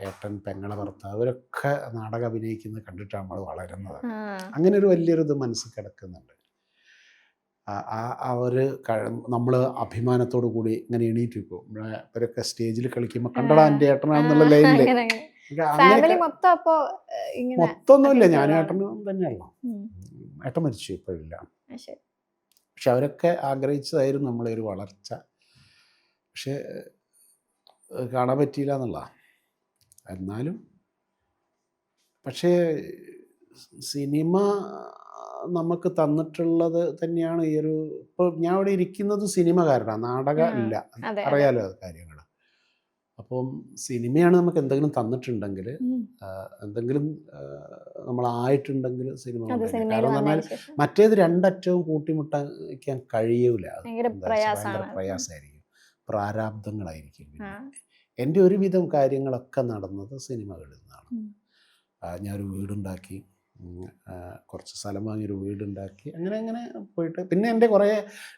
ഏട്ടൻ, പെങ്ങളെ ഭർത്താവ് അവരൊക്കെ നാടകം അഭിനയിക്കുന്നത് കണ്ടിട്ടാണ് നമ്മൾ വളരുന്നത്. ആ. അങ്ങനെ ഒരു വലിയൊരു ഇത് മനസ്സിൽ കിടക്കുന്നുണ്ട്. അവർ നമ്മൾ അഭിമാനത്തോടു കൂടി ഇങ്ങനെ എണീറ്റ് നിൽക്കും. ഇവരൊക്കെ സ്റ്റേജിൽ കളിക്കുമ്പോൾ കണ്ടടാ എൻ്റെ ഏട്ടനാണെന്നുള്ള ലൈനിൽ അങ്ങനെ ഫാമിലി മൊത്തം അപ്പോ ഇങ്ങനെ മൊത്തമൊന്നുമില്ല, ഞാനും ഏട്ടനും തന്നെയല്ലോ. ഏട്ടൻ മരിച്ചു, ഇപ്പോഴില്ല. ശരി. പക്ഷെ അവരൊക്കെ ആഗ്രഹിച്ചതായിരുന്നു നമ്മളെ ഒരു വളർച്ച. പക്ഷെ കാണാൻ പറ്റിയില്ല എന്നുള്ള. എന്നാലും പക്ഷേ സിനിമ നമുക്ക് തന്നിട്ടുള്ളത് തന്നെയാണ് ഈ ഒരു, ഇപ്പോൾ ഞാൻ ഇവിടെ ഇരിക്കുന്നത് സിനിമ കാരണമാണ്, നാടകം ഇല്ല, അതെ, അറിയാലോ കാര്യങ്ങൾ. അപ്പം സിനിമയാണ് നമുക്ക് എന്തെങ്കിലും തന്നിട്ടുണ്ടെങ്കിൽ, എന്തെങ്കിലും നമ്മളായിട്ടുണ്ടെങ്കിൽ സിനിമ അത് കൊണ്ടുതന്നെ. സിനിമയിൽ കാരണം എന്ന് പറഞ്ഞാൽ വന്നതിന് ശേഷം മറ്റേത് രണ്ടറ്റവും കൂട്ടിമുട്ടാൻ കഴിയൂല. ഭയങ്കര ഭയങ്കര പ്രയാസമാണ്. പ്രയാസമായിരിക്കും, പ്രാരാബ്ദങ്ങളായിരിക്കും. ആ. എൻ്റെ ഒരുവിധം കാര്യങ്ങളൊക്കെ നടന്നത് സിനിമകളിൽ നിന്നാണ്. ഞാനൊരു വീടുണ്ടാക്കി, കുറച്ച് സ്ഥലം വാങ്ങിയൊരു വീടുണ്ടാക്കി, അങ്ങനെ അങ്ങനെ പോയിട്ട് പിന്നെ എൻ്റെ കുറേ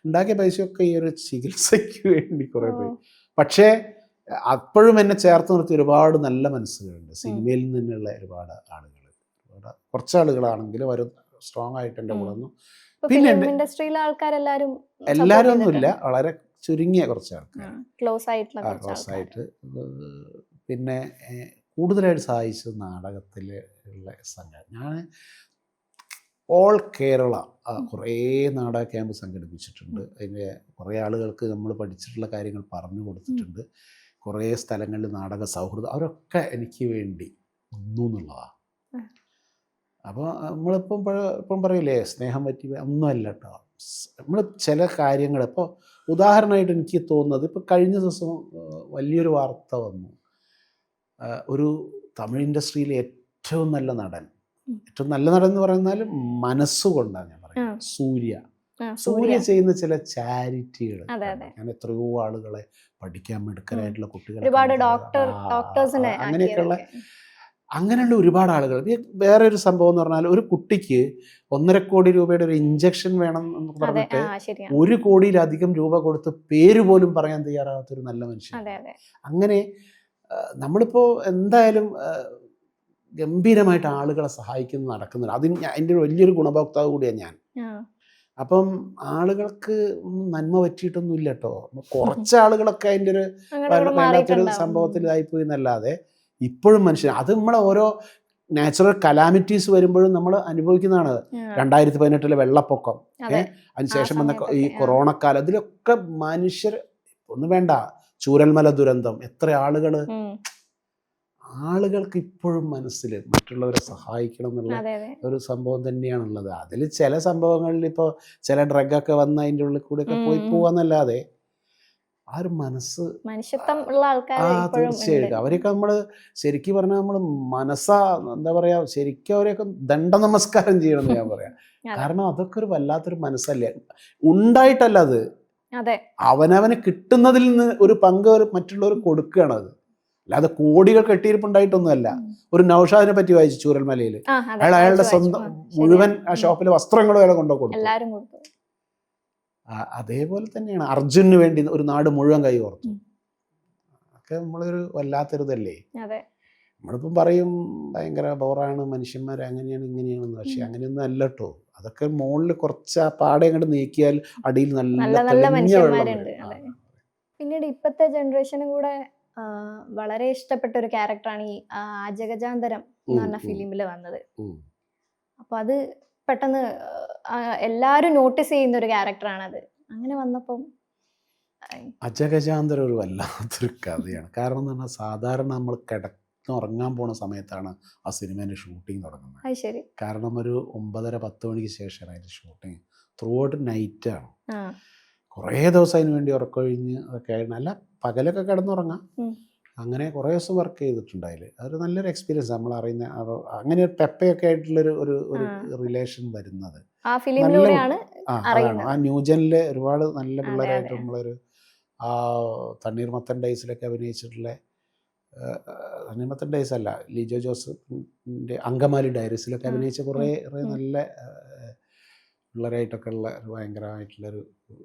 ഉണ്ടാക്കിയ പൈസയൊക്കെ ഈ ഒരു ചികിത്സയ്ക്ക് വേണ്ടി കുറേ പോയി. പക്ഷേ അപ്പോഴും എന്നെ ചേർത്ത് നിർത്തിയ ഒരുപാട് നല്ല മനസ്സുകളുണ്ട് സിനിമയിൽ നിന്നുള്ള ഒരുപാട് ആളുകൾ. കുറച്ച് ആളുകളാണെങ്കിലും അവർ സ്ട്രോങ് ആയിട്ട് എൻ്റെ കൂടെ വന്നു. പിന്നെ ഇൻഡസ്ട്രിയിലെ ആൾക്കാരെല്ലാവരും എല്ലാവരും ഒന്നുമില്ല, വളരെ ചുരുങ്ങിയ കുറച്ച് ആൾക്കാർ ക്ലോസ് ആയിട്ട്. പിന്നെ കൂടുതലായിട്ട് സഹായിച്ചത് നാടകത്തിൽ ഉള്ള സംഘം. ഞാൻ ഓൾ കേരള കുറേ നാടക ക്യാമ്പ് സംഘടിപ്പിച്ചിട്ടുണ്ട്. അതിൻ്റെ കുറേ ആളുകൾക്ക് നമ്മൾ പഠിച്ചിട്ടുള്ള കാര്യങ്ങൾ പറഞ്ഞു കൊടുത്തിട്ടുണ്ട്. കുറേ സ്ഥലങ്ങളിൽ നാടക സൗഹൃദം അവരൊക്കെ എനിക്ക് വേണ്ടി ഒന്നു എന്നുള്ളതാണ്. അപ്പോൾ ഇപ്പം പറയില്ലേ സ്നേഹം പറ്റി, ഒന്നുമല്ല കേട്ടോ. നമ്മൾ ചില കാര്യങ്ങൾ ഇപ്പോൾ ഉദാഹരണമായിട്ട് എനിക്ക് തോന്നുന്നത്, ഇപ്പോൾ കഴിഞ്ഞ ദിവസം വലിയൊരു വാർത്ത വന്നു. ഒരു തമിഴ് ഇൻഡസ്ട്രിയിലെ ഏറ്റവും നല്ല നടൻ എന്ന് പറയുന്നാലും മനസ്സുകൊണ്ടാണ് ഞാൻ പറയുന്നത്, സൂര്യ ചെയ്യുന്ന ചില ചാരിറ്റികൾ. ഞാൻ എത്രയോ ആളുകളെ പഠിക്കാൻ മിടുക്കരായിട്ടുള്ള കുട്ടികളെ, അങ്ങനെയുള്ള ഒരുപാട് ആളുകൾ. വേറെ ഒരു സംഭവം എന്ന് പറഞ്ഞാൽ, ഒരു കുട്ടിക്ക് 1.5 കോടി രൂപയുടെ ഒരു ഇഞ്ചക്ഷൻ വേണം എന്ന് പറഞ്ഞിട്ട് 1 കോടിയിലധികം രൂപ കൊടുത്ത് പേര് പോലും പറയാൻ തയ്യാറാകാത്തൊരു നല്ല മനുഷ്യൻ. അങ്ങനെ നമ്മളിപ്പോൾ എന്തായാലും ഗംഭീരമായിട്ട് ആളുകളെ സഹായിക്കുന്ന നടക്കുന്നുണ്ട്. അതിൻ്റെ വലിയൊരു ഗുണഭോക്താവ് കൂടിയാണ് ഞാൻ. അപ്പം ആളുകൾക്ക് നന്മ പറ്റിയിട്ടൊന്നും ഇല്ല കേട്ടോ. കുറച്ച് ആളുകളൊക്കെ അതിൻ്റെ ഒരു വല്ലാത്തൊരു സംഭവത്തിലായിപ്പോയി എന്നല്ലാതെ ഇപ്പോഴും മനുഷ്യൻ അത് നമ്മളെ ഓരോ നാച്ചുറൽ കലാമിറ്റീസ് വരുമ്പോഴും നമ്മൾ അനുഭവിക്കുന്നതാണ്. 2018 വെള്ളപ്പൊക്കം, അതിനുശേഷം വന്ന ഈ കൊറോണക്കാലം, ഇതിലൊക്കെ മനുഷ്യർ ഒന്നും വേണ്ട, ചൂരൽമല ദുരന്തം, എത്ര ആളുകൾക്ക് ഇപ്പോഴും മനസ്സിൽ മറ്റുള്ളവരെ സഹായിക്കണം എന്നുള്ള ഒരു സംഭവം തന്നെയാണുള്ളത്. അതിൽ ചില സംഭവങ്ങളിൽ ഇപ്പോൾ ചില ഡ്രഗൊക്കെ വന്ന് അതിൻ്റെ ഉള്ളിൽ കൂടെയൊക്കെ പോവാന്നല്ലാതെ ആ ഒരു മനുഷ്യത്വം ഉള്ള ആൾക്കാർ തീർച്ചയായിട്ടും അവരെയൊക്കെ നമ്മൾ ശരിക്കും പറഞ്ഞാൽ നമ്മൾ എന്താ പറയാ, ശരിക്കും അവരെയൊക്കെ ദണ്ഡ നമസ്കാരം ചെയ്യണമെന്ന് ഞാൻ പറയാം. കാരണം അതൊക്കെ ഒരു വല്ലാത്തൊരു മനസ്സല്ലേ, ഉണ്ടായിട്ടല്ല അത്, അവനവന് കിട്ടുന്നതിൽ നിന്ന് ഒരു പങ്ക് മറ്റുള്ളവർ കൊടുക്കുകയാണ്. അത് അല്ലാതെ കോടികൾ കെട്ടിയിരിപ്പുണ്ടായിട്ടൊന്നുമല്ല. ഒരു നൗഷാദിനെ പറ്റി വായിച്ചു ചൂരൽമലയിൽ, അയാളുടെ സ്വന്തം മുഴുവൻ ആ ഷോപ്പിലെ വസ്ത്രങ്ങളും അയാളെ കൊടുത്തു. അതേപോലെ തന്നെയാണ് അർജുനു വേണ്ടി ഒരു നാട് മുഴുവൻ കൈ ഓർത്തു. ഒക്കെ നമ്മളൊരു വല്ലാത്തൊരിതല്ലേ. നമ്മളിപ്പം പറയും ഭയങ്കര ബോറാണ്, മനുഷ്യന്മാർ അങ്ങനെയാണ് ഇങ്ങനെയാണെന്ന്. പക്ഷെ അങ്ങനെയൊന്നും അല്ല കേട്ടോ. അതൊക്കെ മുകളിൽ കുറച്ച് ആ പാടെ അങ്ങോട്ട് നീക്കിയാൽ അടിയിൽ നല്ല മനുഷ്യന്മാരുണ്ട്. പിന്നീട് ഇപ്പോഴത്തെ ജനറേഷനും കൂടെ വളരെ ഇഷ്ടപ്പെട്ട ഒരു ക്യാരക്ടറാണ് ഈ അജഗജാന്തരം എന്ന് പറഞ്ഞ ഫിലിമിൽ വന്നത്. അപ്പൊ അത് പെട്ടെന്ന് എല്ലാരും നോട്ടീസ് ചെയ്യുന്ന ഒരു ക്യാരക്ടറാണത്. അങ്ങനെ വന്നപ്പം അജഗജാന്തരം ഒരു വല്ലാത്തൊരു കഥയാണ്. കാരണം എന്ന് പറഞ്ഞാൽ സാധാരണ നമ്മൾ ഉറങ്ങാൻ പോണ സമയത്താണ് ആ സിനിമേൻ്റെ ഷൂട്ടിങ് തുടങ്ങുന്നത്. കാരണം ഒരു 9:30-10 മണിക്ക് ശേഷമാണ് അതിൻ്റെ ഷൂട്ടിങ്. Through out നൈറ്റാണ്. കുറേ ദിവസം അതിന് വേണ്ടി ഉറക്കൊഴിഞ്ഞ് അതൊക്കെ ആയിരുന്നു. അല്ല, പകലൊക്കെ കിടന്നുറങ്ങാം. അങ്ങനെ കുറേ ദിവസം വർക്ക് ചെയ്തിട്ടുണ്ട് അതിൽ. അതൊരു നല്ലൊരു എക്സ്പീരിയൻസ്. നമ്മൾ അറിയുന്ന അങ്ങനെ ഒരു പെപ്പയൊക്കെ ആയിട്ടുള്ളൊരു ഒരു റിലേഷൻ വരുന്നത് ആ ന്യൂജനിലെ ഒരുപാട് നല്ല പിള്ളേരായിട്ട് നമ്മളൊരു തണ്ണീർമത്തൻ ഡേയ്സിലൊക്കെ അഭിനയിച്ചിട്ടുള്ള, തണ്ണീർമത്തൻ ഡേയ്സ് അല്ല, ലിജോ ജോസഫിൻ്റെ അങ്കമാലി ഡയറീസിലൊക്കെ അഭിനയിച്ച കുറേ നല്ല പിള്ളേരായിട്ടൊക്കെ ഉള്ള ഒരു ഭയങ്കരമായിട്ടുള്ളൊരു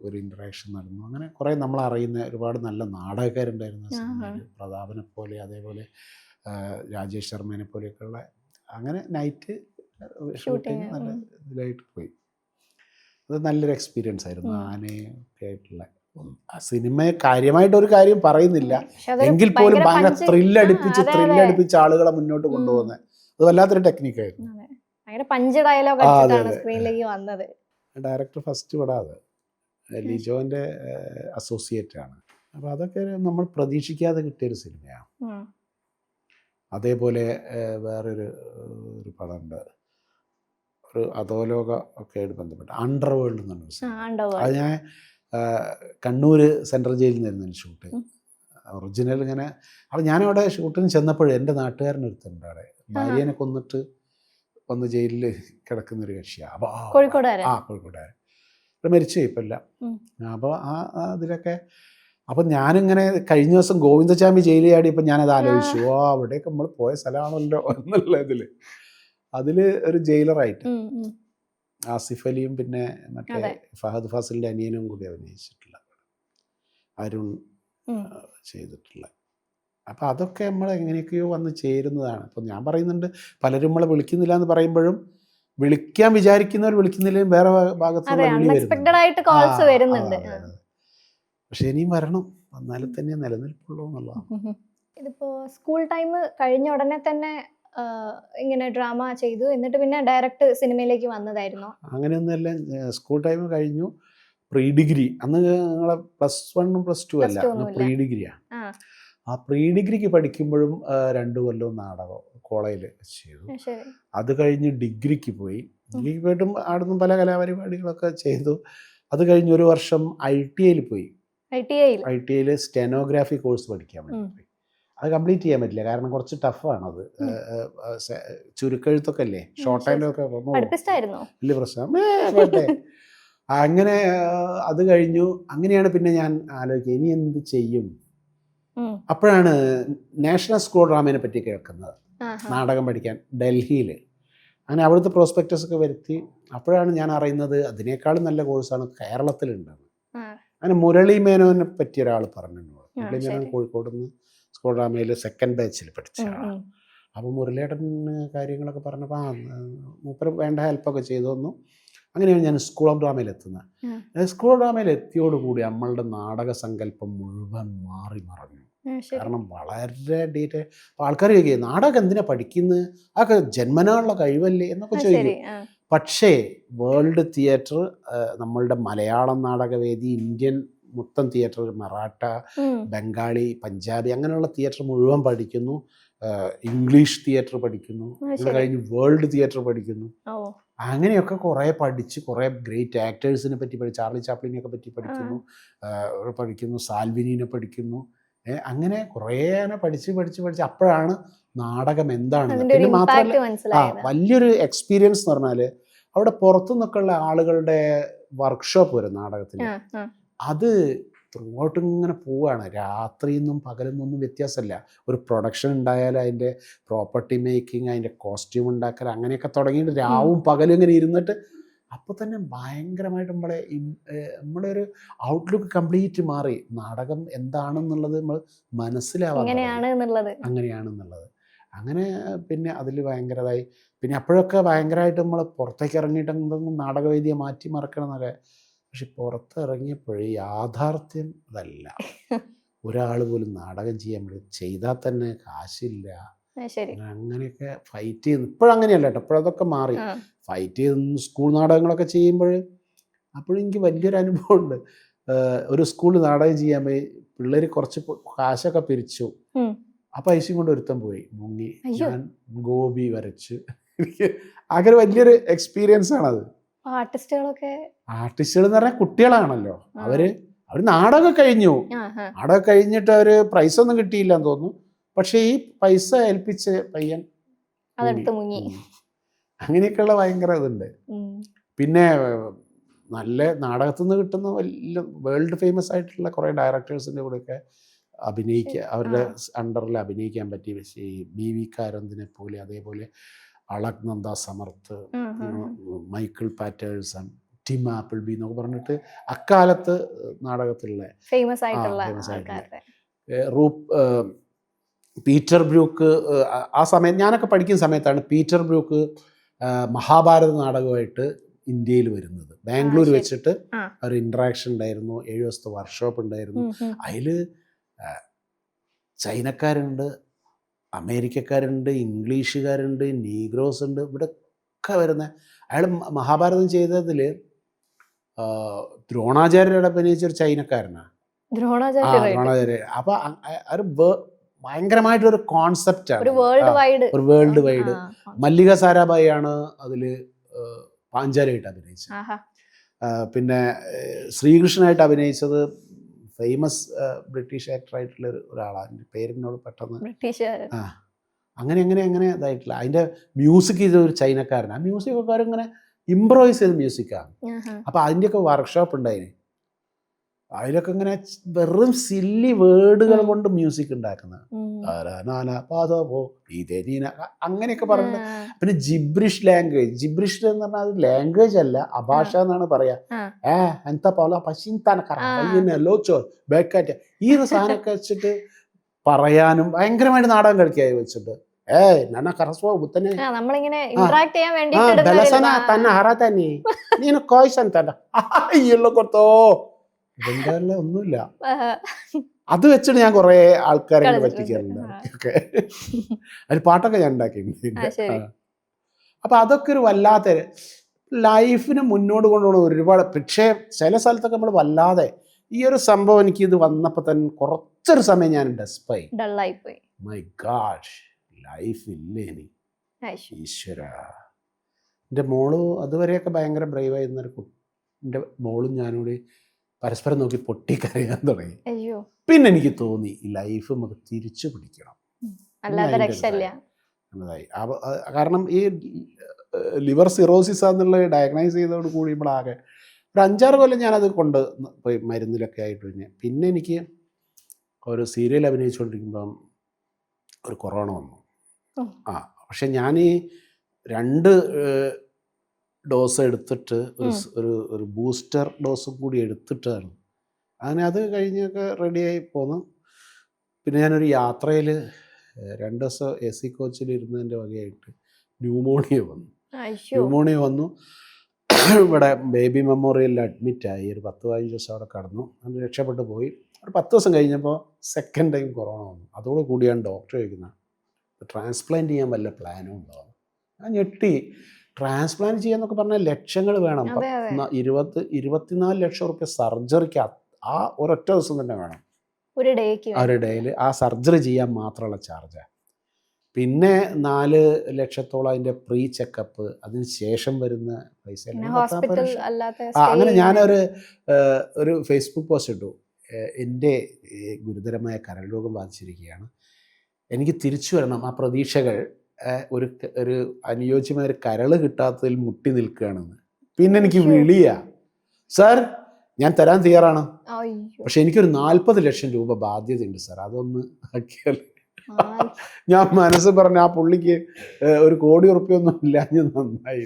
ഒരു ഇൻറ്ററാക്ഷൻ നടന്നു. അങ്ങനെ കുറേ നമ്മളറിയുന്ന ഒരുപാട് നല്ല നാടകക്കാരുണ്ടായിരുന്നു ആ സിനിമയിൽ. പ്രതാപനെ പോലെ, അതേപോലെ രാജേഷ് ശർമ്മേനെ പോലെയൊക്കെയുള്ള. അങ്ങനെ നൈറ്റ് ഷൂട്ടിങ് നല്ല ഇതിലായിട്ട് പോയി. അത് നല്ലൊരു എക്സ്പീരിയൻസ് ആയിരുന്നു. ആനയും ഒക്കെ ആയിട്ടുള്ള ആ സിനിമയെ കാര്യമായിട്ടൊരു കാര്യം പറയുന്നില്ല, എങ്കിൽ പോലും ഭയങ്കര ത്രില്ലടിപ്പിച്ച് ആളുകളെ മുന്നോട്ട് കൊണ്ടുപോകുന്നത് അത് വല്ലാത്തൊരു ടെക്നിക്കായിരുന്നു. ഡയറക്ടർ ഫസ്റ്റ് പടം അത് ലിജോൻ്റെ അസോസിയേറ്റ് ആണ്. അപ്പോൾ അതൊക്കെ നമ്മൾ പ്രതീക്ഷിക്കാതെ കിട്ടിയൊരു സിനിമയാണ്. അതേപോലെ വേറൊരു പടമുണ്ട്, ഒരു അധോലോക ഒക്കെ ആയിട്ട് ബന്ധപ്പെട്ട് അണ്ടർ വേൾഡ് എന്ന് പറഞ്ഞൊരു സിനിമ. അത് ഞാൻ കണ്ണൂർ സെൻട്രൽ ജയിലിൽ നിന്നായിരുന്നു ഷൂട്ട്. ഒറിജിനൽ ഇങ്ങനെ. അപ്പോൾ ഞാനവിടെ ഷൂട്ടിന് ചെന്നപ്പോഴും എൻ്റെ നാട്ടുകാരനൊരുത്തുണ്ട് അവിടെ, ഭാര്യനെ കൊന്നിട്ട് വന്ന് ജയിലിൽ കിടക്കുന്നൊരു കക്ഷിയാണ്. അപ്പോൾ കോഴിക്കോടുകാരൻ മരിച്ചു ഇപ്പല്ല. അപ്പോൾ അതിലൊക്കെ അപ്പം ഞാനിങ്ങനെ കഴിഞ്ഞ ദിവസം ഗോവിന്ദചാമി ജയിലിൽ ചാടിയപ്പോൾ ഞാനത് ആലോചിച്ചു, അവിടെയൊക്കെ നമ്മൾ പോയ സ്ഥലമാണല്ലോ എന്നുള്ള അതിൽ ഒരു ജയിലറായിട്ട് ആസിഫ് അലിയും പിന്നെ മറ്റേ ഫഹദ് ഫാസിലിൻ്റെ അനിയനും കൂടി അഭിനയിച്ചിട്ടുള്ള, അരുൺ ചെയ്തിട്ടുള്ള. അപ്പോൾ അതൊക്കെ നമ്മൾ എങ്ങനെയൊക്കെയോ വന്ന് ചേരുന്നതാണ്. അപ്പം ഞാൻ പറയുന്നുണ്ട്, പലരും നമ്മളെ വിളിക്കുന്നില്ല എന്ന് പറയുമ്പോഴും വിളിക്കാൻ വിചാരിക്കുന്നവർ വിളിക്കുന്നില്ലെങ്കിൽ വേറെ ഭാഗത്ത് വരുന്നുണ്ട്. പക്ഷെ ഇനിയും വരണം, വന്നാലും തന്നെ നിലനിൽപ്പുള്ളൂ എന്നുള്ളതാണ്. ഇതിപ്പോൾ സ്കൂൾ ടൈം കഴിഞ്ഞ ഉടനെ തന്നെ ഇങ്ങനെ ഡ്രാമ ചെയ്തു, എന്നിട്ട് പിന്നെ ഡയറക്റ്റ് സിനിമയിലേക്ക് വന്നതായിരുന്നു? അങ്ങനെയൊന്നുമല്ല, സ്കൂൾ ടൈം കഴിഞ്ഞു. പ്രീ ഡിഗ്രി അന്ന് ഞങ്ങളെ +1 +2 അല്ല, പ്രീ ഡിഗ്രിയാണ്. ആ പ്രീ ഡിഗ്രിക്ക് പഠിക്കുമ്പോഴും 2 കൊല്ലം നാടകം കോളേജിൽ ചെയ്തു. അത് കഴിഞ്ഞ് ഡിഗ്രിക്ക് പോയി. ഡിഗ്രിക്ക് പോയിട്ടും അവിടുന്ന് പല കലാപരിപാടികളൊക്കെ ചെയ്തു. അത് കഴിഞ്ഞ് 1 വർഷം ITIയിൽ പോയി. ITIയിൽ സ്റ്റെനോഗ്രാഫി കോഴ്സ് പഠിക്കാൻ വേണ്ടി പോയി. അത് കംപ്ലീറ്റ് ചെയ്യാൻ പറ്റില്ല, കാരണം കുറച്ച് ടഫാണത്. ചുരുക്കെഴുത്തൊക്കെ അല്ലേ, ഷോർട്ട് ഹാൻഡൊക്കെ വലിയ പ്രശ്നം. അങ്ങനെ അത് കഴിഞ്ഞു. അങ്ങനെയാണ് പിന്നെ ഞാൻ ആലോചിക്കുക ഇനി എന്ത് ചെയ്യും. അപ്പോഴാണ് നാഷണൽ സ്കൂൾ ഡ്രാമയെ പറ്റി കേൾക്കുന്നത്, നാടകം പഠിക്കാൻ ഡൽഹിയിൽ. അങ്ങനെ അവിടുത്തെ പ്രോസ്പെക്ടസ് ഒക്കെ വരുത്തി. അപ്പോഴാണ് ഞാൻ അറിയുന്നത് അതിനേക്കാളും നല്ല കോഴ്സാണ് കേരളത്തിലുണ്ടെന്ന്. അങ്ങനെ മുരളി മേനോനെ പറ്റി ഒരാൾ പറഞ്ഞു. മുരളി മേനോൻ കോഴിക്കോട് നിന്ന് സ്കൂൾ ഡ്രാമയിൽ 2nd ബാച്ചിൽ പഠിച്ചതാണ്. അപ്പോൾ മുരളിയേട്ടന് കാര്യങ്ങളൊക്കെ പറഞ്ഞപ്പോൾ മൂപ്പര് വേണ്ട ഹെൽപ്പൊക്കെ ചെയ്തു തന്നു. അങ്ങനെയാണ് ഞാൻ സ്കൂൾ ഓഫ് ഡ്രാമയിൽ എത്തുന്നത്. സ്കൂൾ ഓഫ് ഡ്രാമയിൽ എത്തിയോടുകൂടി നമ്മളുടെ നാടക സങ്കല്പം മുഴുവൻ മാറി മറഞ്ഞു. കാരണം വളരെ ഡീറ്റെയിൽ. ആൾക്കാർ ചോദിക്കുക നാടകം എന്തിനാ പഠിക്കുന്നത്, അതൊക്കെ ജന്മനാളുള്ള കഴിവല്ലേ എന്നൊക്കെ ചോദിക്കും. പക്ഷേ വേൾഡ് തിയേറ്റർ, നമ്മളുടെ മലയാളം നാടകവേദി, ഇന്ത്യൻ മൊത്തം തിയേറ്റർ, മറാഠ, ബംഗാളി, പഞ്ചാബി അങ്ങനെയുള്ള തിയേറ്റർ മുഴുവൻ പഠിക്കുന്നു. ഇംഗ്ലീഷ് തിയേറ്റർ പഠിക്കുന്നു, അത് കഴിഞ്ഞ് വേൾഡ് തിയേറ്റർ പഠിക്കുന്നു. അങ്ങനെയൊക്കെ കുറേ പഠിച്ച് കുറേ ഗ്രേറ്റ് ആക്ടേഴ്സിനെ പറ്റി പഠിച്ചു. ചാർലി ചാപ്ലിനെയൊക്കെ പറ്റി പഠിക്കുന്നു, സാൽവിനിനെ പഠിക്കുന്നു. അങ്ങനെ കുറേ പഠിച്ച് അപ്പോഴാണ് നാടകം എന്താണെന്ന്. പിന്നെ മാത്രമല്ല വലിയൊരു എക്സ്പീരിയൻസ് എന്ന് പറഞ്ഞാൽ അവിടെ പുറത്തുനിന്നൊക്കെയുള്ള ആളുകളുടെ വർക്ക്ഷോപ്പ് വരും നാടകത്തിന്. അത് ത്രൂഔട്ട് ഇങ്ങനെ പോവുകയാണ്. രാത്രിയൊന്നും പകലൊന്നും വ്യത്യാസമില്ല. ഒരു പ്രൊഡക്ഷൻ ഉണ്ടായാൽ അതിൻ്റെ പ്രോപ്പർട്ടി മേക്കിംഗ്, അതിൻ്റെ കോസ്റ്റ്യൂം ഉണ്ടാക്കൽ, അങ്ങനെയൊക്കെ തുടങ്ങിയിട്ട് രാവും പകലും ഇങ്ങനെ ഇരുന്നിട്ട് അപ്പോൾ തന്നെ ഭയങ്കരമായിട്ട് നമ്മുടെ ഒരു ഔട്ട്ലുക്ക് കംപ്ലീറ്റ് മാറി. നാടകം എന്താണെന്നുള്ളത് നമ്മൾ മനസ്സിലാവാൻ അങ്ങനെയാണെന്നുള്ളത്. അങ്ങനെ പിന്നെ അതിൽ ഭയങ്കരമായി. പിന്നെ അപ്പോഴൊക്കെ ഭയങ്കരമായിട്ട് നമ്മൾ പുറത്തേക്ക് ഇറങ്ങിയിട്ട് എന്തെങ്കിലും നാടകവേദിയെ മാറ്റി മറക്കണം എന്നൊക്കെ. പക്ഷെ പുറത്തിറങ്ങിയപ്പോഴേ യാഥാർത്ഥ്യം അതല്ല. ഒരാൾ പോലും നാടകം ചെയ്യാൻ പറ്റും, ചെയ്താൽ തന്നെ കാശില്ല. അങ്ങനെയൊക്കെ ഫൈറ്റ് ചെയ്യുന്നു. ഇപ്പോഴങ്ങനെയല്ല കേട്ടോ, ഇപ്പോഴതൊക്കെ മാറി. ഫൈറ്റ് ചെയ്ത് സ്കൂൾ നാടകങ്ങളൊക്കെ ചെയ്യുമ്പോൾ അപ്പോഴെനിക്ക് വലിയൊരു അനുഭവമുണ്ട്. ഒരു സ്കൂളിൽ നാടകം ചെയ്യാൻ പോയി, പിള്ളേർ കുറച്ച് കാശൊക്കെ പിരിച്ചു. ആ പൈസയും കൊണ്ട് ഒരുത്തം പോയി മുങ്ങി. ഞാൻ ഗോപി വരച്ച്. എനിക്ക് അങ്ങനെ വലിയൊരു എക്സ്പീരിയൻസ് ആണത്. ആർട്ടിസ്റ്റുകൾ എന്ന് പറഞ്ഞാൽ കുട്ടികളാണല്ലോ, അവര് നാടകം കഴിഞ്ഞു. നാടകം കഴിഞ്ഞിട്ട് അവര് പ്രൈസ് ഒന്നും കിട്ടിയില്ല എന്ന് തോന്നുന്നു. പക്ഷെ ഈ പൈസ ഏൽപ്പിച്ച പയ്യൻ അങ്ങനെയൊക്കെയുള്ള ഭയങ്കര ഇതുണ്ട്. പിന്നെ നല്ല നാടകത്തിൽ നിന്ന് കിട്ടുന്ന വലിയ വേൾഡ് ഫേമസ് ആയിട്ടുള്ള കുറേ ഡയറക്ടേഴ്സിൻ്റെ കൂടെയൊക്കെ അഭിനയിക്കുക, അവരുടെ അണ്ടറിൽ അഭിനയിക്കാൻ പറ്റി. BV കാരന്തിനെ പോലെ, അതേപോലെ അളക് നന്ദ സമർത്ത്, മൈക്കിൾ പാറ്റേഴ്സൺ, ആ. ടിം ആപ്പിൾ ബി എന്നൊക്കെ പറഞ്ഞിട്ട് അക്കാലത്ത് നാടകത്തിലുള്ള ഫേമസ് ആയിട്ടുള്ള famous ആയിട്ടുള്ള. ആൾക്കാരുടെ. പീറ്റർ ബ്രൂക്ക് ആ സമയം ഞാനൊക്കെ പഠിക്കുന്ന സമയത്താണ് പീറ്റർ ബ്രൂക്ക് മഹാഭാരത നാടകമായിട്ട് ഇന്ത്യയിൽ വരുന്നത്. ബാംഗ്ലൂർ ശരി. വെച്ചിട്ട് ആ. ഒരു ഇൻട്രാക്ഷൻ ഉണ്ടായിരുന്നു, 7 ദിവസത്തെ വർക്ക്ഷോപ്പ് ഉണ്ടായിരുന്നു. അതിൽ ചൈനക്കാരുണ്ട്, അമേരിക്കക്കാരുണ്ട്, ഇംഗ്ലീഷുകാരുണ്ട്, നീഗ്രോസ് ഉണ്ട്, ഇവിടെ ഒക്കെ വരുന്ന. അയാൾ മഹാഭാരതം ചെയ്തതിൽ ദ്രോണാചാര്യരുടെ അഭിനയിച്ചൊരു ചൈനക്കാരനാണ്. ദ്രോണാചാര്യ. അപ്പോൾ ഒരു ഭയങ്കരമായിട്ടൊരു കോൺസെപ്റ്റാണ്, ഒരു വേൾഡ് വൈഡ്. ഒരു വേൾഡ് വൈഡ്. മല്ലിക സാരാഭായി ആണ് അതിൽ പാഞ്ചാലിയായിട്ട് അഭിനയിച്ചത്. പിന്നെ ശ്രീകൃഷ്ണനായിട്ട് അഭിനയിച്ചത് ഫേമസ് ബ്രിട്ടീഷ് ആക്ടറായിട്ടുള്ള ഒരാളാണ്, എൻ്റെ പേരിനോട് പെട്ടെന്ന് അങ്ങനെ അങ്ങനെ അങ്ങനെ ഇതായിട്ടില്ല. അതിൻ്റെ മ്യൂസിക് ചെയ്ത ഒരു ചൈനക്കാരൻ. ആ മ്യൂസിക് ഒക്കെ ഇങ്ങനെ ഇംപ്രവൈസ് ചെയ്ത മ്യൂസിക്കാണ്. അപ്പോൾ അതിൻ്റെയൊക്കെ വർക്ക്ഷോപ്പ് ഉണ്ടായിന്. അതിലൊക്കെ ഇങ്ങനെ വെറും സില്ലി വേർഡുകൾ കൊണ്ട് മ്യൂസിക് ഉണ്ടാക്കുന്നത്, അങ്ങനെയൊക്കെ പറഞ്ഞിട്ട്. പിന്നെ ജിബ്രിഷ് ലാംഗ്വേജ്, ജിബ്രിഷ് എന്ന് പറഞ്ഞാൽ അത് ലാംഗ്വേജ് അല്ല, അഭാഷ എന്നാണ് പറയാ. എന്താ പോലെ പശിന്തനക്കറോ ബേക്കാറ്റ് ഈ സാധനമൊക്കെ വെച്ചിട്ട് പറയാനും ഭയങ്കരമായിട്ട് നാടകം കളിക്കായി വെച്ചിട്ട് നന്ന കറസ്വോ ബുത്തനെ ബലസന തന്നെ ഹറ തന്നെ നീನು കോയ്സൻ തന്നെ ഇയുള്ള കൊടുത്തോ ഇതെന്തല്ല ഒന്നുമില്ല. അത് വെച്ചിട്ട് ഞാൻ കുറേ ആൾക്കാരെ പറ്റിക്കാറുണ്ട്. ഒക്കെ അതിൽ പാട്ടൊക്കെ ഞാൻ ഉണ്ടാക്കിയിട്ടുണ്ട്. അപ്പം അതൊക്കെ ഒരു വല്ലാത്ത ലൈഫിന് മുന്നോട്ട് കൊണ്ടുപോകണം ഒരുപാട്. പക്ഷേ ചില സ്ഥലത്തൊക്കെ നമ്മൾ വല്ലാതെ ഈ ഒരു സംഭവം എനിക്കിത് വന്നപ്പോൾ തന്നെ കുറച്ചൊരു സമയം ഞാൻ ഡെസ്പായി. മൈ ഗാഡ്, ലൈഫ് ഇല്ല ഇനി, ഈശ്വര. എൻ്റെ മോള് അതുവരെയൊക്കെ ഭയങ്കര ബ്രേവായിരുന്നൊരു എൻ്റെ മോളും ഞാനൂടെ പരസ്പരം നോക്കി പൊട്ടിക്കരയാൻ തുടങ്ങി. പിന്നെ എനിക്ക് തോന്നി ഈ ലൈഫ് നമുക്ക് തിരിച്ചു പിടിക്കണം. കാരണം ഈ ലിവർ സിറോസിസ് എന്നുള്ള ഡയഗ്നൈസ് ചെയ്തതോട് കൂടി നമ്മളാകെ ഒരു 5-6 കൊല്ലം ഞാനത് കൊണ്ട് പോയി മരുന്നിലൊക്കെ ആയിട്ട്. പിന്നെ എനിക്ക് ഒരു സീരിയൽ അഭിനയിച്ചുകൊണ്ടിരിക്കുമ്പം ഒരു കൊറോണ വന്നു. പക്ഷെ ഞാൻ ഈ 2 ഡോസ് എടുത്തിട്ട് ഒരു ബൂസ്റ്റർ ഡോസും കൂടി എടുത്തിട്ടാണ് അങ്ങനെ അത് കഴിഞ്ഞൊക്കെ റെഡിയായി പോന്നു. പിന്നെ ഞാനൊരു യാത്രയിൽ 2 ദിവസം AC കോച്ചിൽ ഇരുന്നതിൻ്റെ വകയായിട്ട് ന്യൂമോണിയ വന്നു. ഇവിടെ ബേബി മെമ്മോറിയലിൽ അഡ്മിറ്റായി. ഒരു 10-15 ദിവസം അവിടെ കടന്നു. അങ്ങനെ രക്ഷപ്പെട്ടു പോയി. ഒരു 10 ദിവസം കഴിഞ്ഞപ്പോൾ സെക്കൻഡ് ടൈം കൊറോണ വന്നു. അതോടുകൂടിയാണ് ഡോക്ടർ ചോദിക്കുന്നത് ട്രാൻസ്പ്ലാന്റ് ചെയ്യാൻ വല്ല പ്ലാനും ഉണ്ടോ. ഞാൻ ഞെട്ടി. ട്രാൻസ്പ്ലാന്റ് ചെയ്യാന്നൊക്കെ പറഞ്ഞാൽ ലക്ഷങ്ങൾ വേണം. 24 ലക്ഷം റുപ്യ സർജറിക്ക് ആ ഒരൊറ്റ ദിവസം തന്നെ വേണം, ഒരു ഡേയിൽ. ആ സർജറി ചെയ്യാൻ മാത്രമുള്ള ചാർജാണ്. പിന്നെ 4 ലക്ഷത്തോളം അതിൻ്റെ പ്രീ ചെക്കപ്പ്, അതിന് ശേഷം വരുന്ന പൈസ. അങ്ങനെ ഞാനൊരു ഫേസ്ബുക്ക് പോസ്റ്റ് ഇട്ടു. എൻ്റെ ഗുരുതരമായ കരൾ രോഗം ബാധിച്ചിരിക്കുകയാണ്, എനിക്ക് തിരിച്ചു വരണം. ആ പ്രതീക്ഷകൾ ഒരു അനുയോജ്യമായ ഒരു കരൾ കിട്ടാത്തതിൽ മുട്ടി നിൽക്കുകയാണെന്ന്. പിന്നെ എനിക്ക് വിളിയാ, സാർ ഞാൻ തരാൻ തയ്യാറാണ്, പക്ഷെ എനിക്കൊരു 40 ലക്ഷം രൂപ ബാധ്യതയുണ്ട് സാർ, അതൊന്ന് ആക്കിയാൽ. ഞാൻ മനസ്സ് പറഞ്ഞ ആ പുള്ളിക്ക് 1 കോടി ഉറുപ്പ്യൊന്നും ഇല്ലാഞ്ഞ് നന്നായി.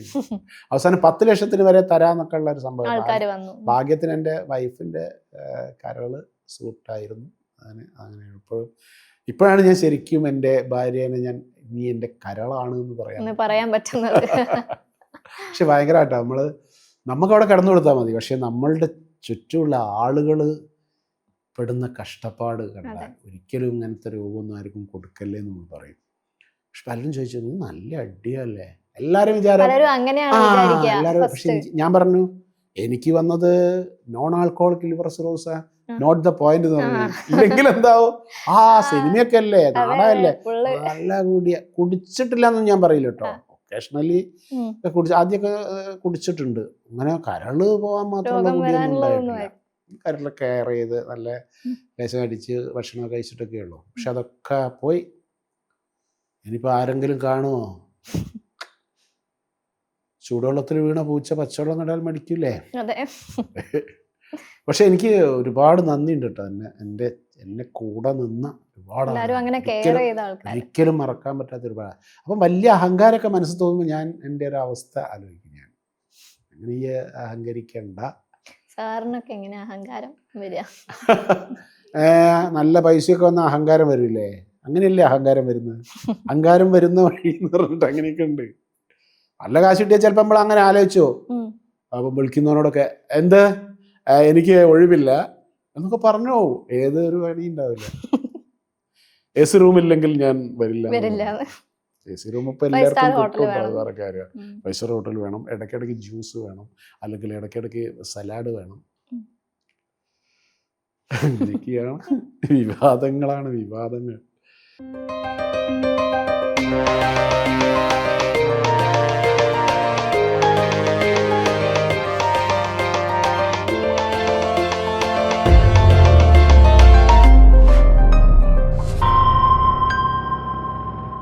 അവസാനം 10 ലക്ഷത്തിന് വരെ തരാന്നൊക്കെ ഉള്ള ഒരു സംഭവം. ഭാഗ്യത്തിന് എൻ്റെ വൈഫിൻ്റെ കരള് സൂട്ടായിരുന്നു. അങ്ങനെയാണ് ഇപ്പോഴാണ് ഞാൻ ശരിക്കും എൻ്റെ ഭാര്യനെ നീ എൻ്റെ കരളാണ് എന്ന് പറയാൻ പറ്റുന്നത്. പക്ഷെ ഭയങ്കരമായിട്ടാണ് നമുക്കവിടെ കടന്നു കൊടുത്താൽ മതി. പക്ഷെ നമ്മളുടെ ചുറ്റുമുള്ള ആളുകൾ പെടുന്ന കഷ്ടപ്പാട് കണ്ടാൽ ഒരിക്കലും ഇങ്ങനത്തെ രോഗമൊന്നും ആർക്കും കൊടുക്കല്ലേ എന്ന് നമ്മൾ പറയും. പക്ഷെ പലരും ചോദിച്ചു നീ നല്ല അടിയല്ലേ, എല്ലാവരും വിചാരം എല്ലാവരും. പക്ഷെ ഞാൻ പറഞ്ഞു എനിക്ക് വന്നത് non alcoholic liver cirrhosis, not the point എന്ന് പറഞ്ഞു. ഇല്ലെങ്കിൽ എന്താവും, സിനിമയൊക്കെ അല്ലേ, നാടകമല്ലേ, നല്ല കുടിച്ചിട്ടില്ല എന്നൊന്നും ഞാൻ പറയില്ല കേട്ടോ. ഒക്കേഷണലി ആദ്യമൊക്കെ കുടിച്ചിട്ടുണ്ട്. അങ്ങനെ കരള് പോകാൻ മാത്രമുള്ള കുടിയൊന്നും ഉണ്ടായിട്ടില്ല. കരള് കെയർ ചെയ്ത് നല്ല ലേശം അടിച്ച് ഭക്ഷണമൊക്കെ കഴിച്ചിട്ടൊക്കെ ഉള്ളൂ. പക്ഷെ അതൊക്കെ പോയി. ഇനിയിപ്പോൾ ആരെങ്കിലും കാണുമോ? ചൂടുവെള്ളത്തിൽ വീണ പൂച്ച പച്ചവെള്ളം കണ്ടാൽ മടിക്കൂലേ? പക്ഷെ എനിക്ക് ഒരുപാട് നന്ദിയുണ്ട് കേട്ടോ, എന്നെ കൂടെ നിന്ന ഒരുപാട്, ഒരിക്കലും മറക്കാൻ പറ്റാത്ത ഒരുപാട്. അപ്പം വലിയ അഹങ്കാരമൊക്കെ മനസ്സിൽ തോന്നുമ്പോൾ ഞാൻ എൻ്റെ ഒരു അവസ്ഥ ആലോചിക്കും. അങ്ങനെ ഈ അഹങ്കരിക്കണ്ട. സാറിനൊക്കെ എങ്ങനെ അഹങ്കാരം വരിക? നല്ല പൈസയൊക്കെ വന്ന അഹങ്കാരം വരില്ലേ? അങ്ങനെയല്ലേ അഹങ്കാരം വരുന്നത്? അഹങ്കാരം വരുന്ന വഴി എന്ന് പറഞ്ഞിട്ട് അങ്ങനെയൊക്കെ ഉണ്ട്. നല്ല കാശ് കിട്ടിയാൽ ചിലപ്പോൾ നമ്മൾ അങ്ങനെ ആലോചിച്ചോ, അപ്പം വിളിക്കുന്നവനോടൊക്കെ എന്ത് എനിക്ക് ഒഴിവില്ല എന്നൊക്കെ പറഞ്ഞോ, ഏതൊരു വഴി ഉണ്ടാവില്ല. AC റൂമില്ലെങ്കിൽ ഞാൻ വരില്ല. AC റൂം ഇപ്പം എല്ലാവർക്കും കിട്ടും, അത് വേറെ കാര്യമാണ്. 5 സ്റ്റാർ ഹോട്ടൽ വേണം, ഇടയ്ക്കിടയ്ക്ക് ജ്യൂസ് വേണം, അല്ലെങ്കിൽ ഇടയ്ക്കിടയ്ക്ക് സലാഡ് വേണം. അങ്ങനെയൊക്കെയാണ് വിവാദങ്ങളാണ് വിവാദങ്ങൾ.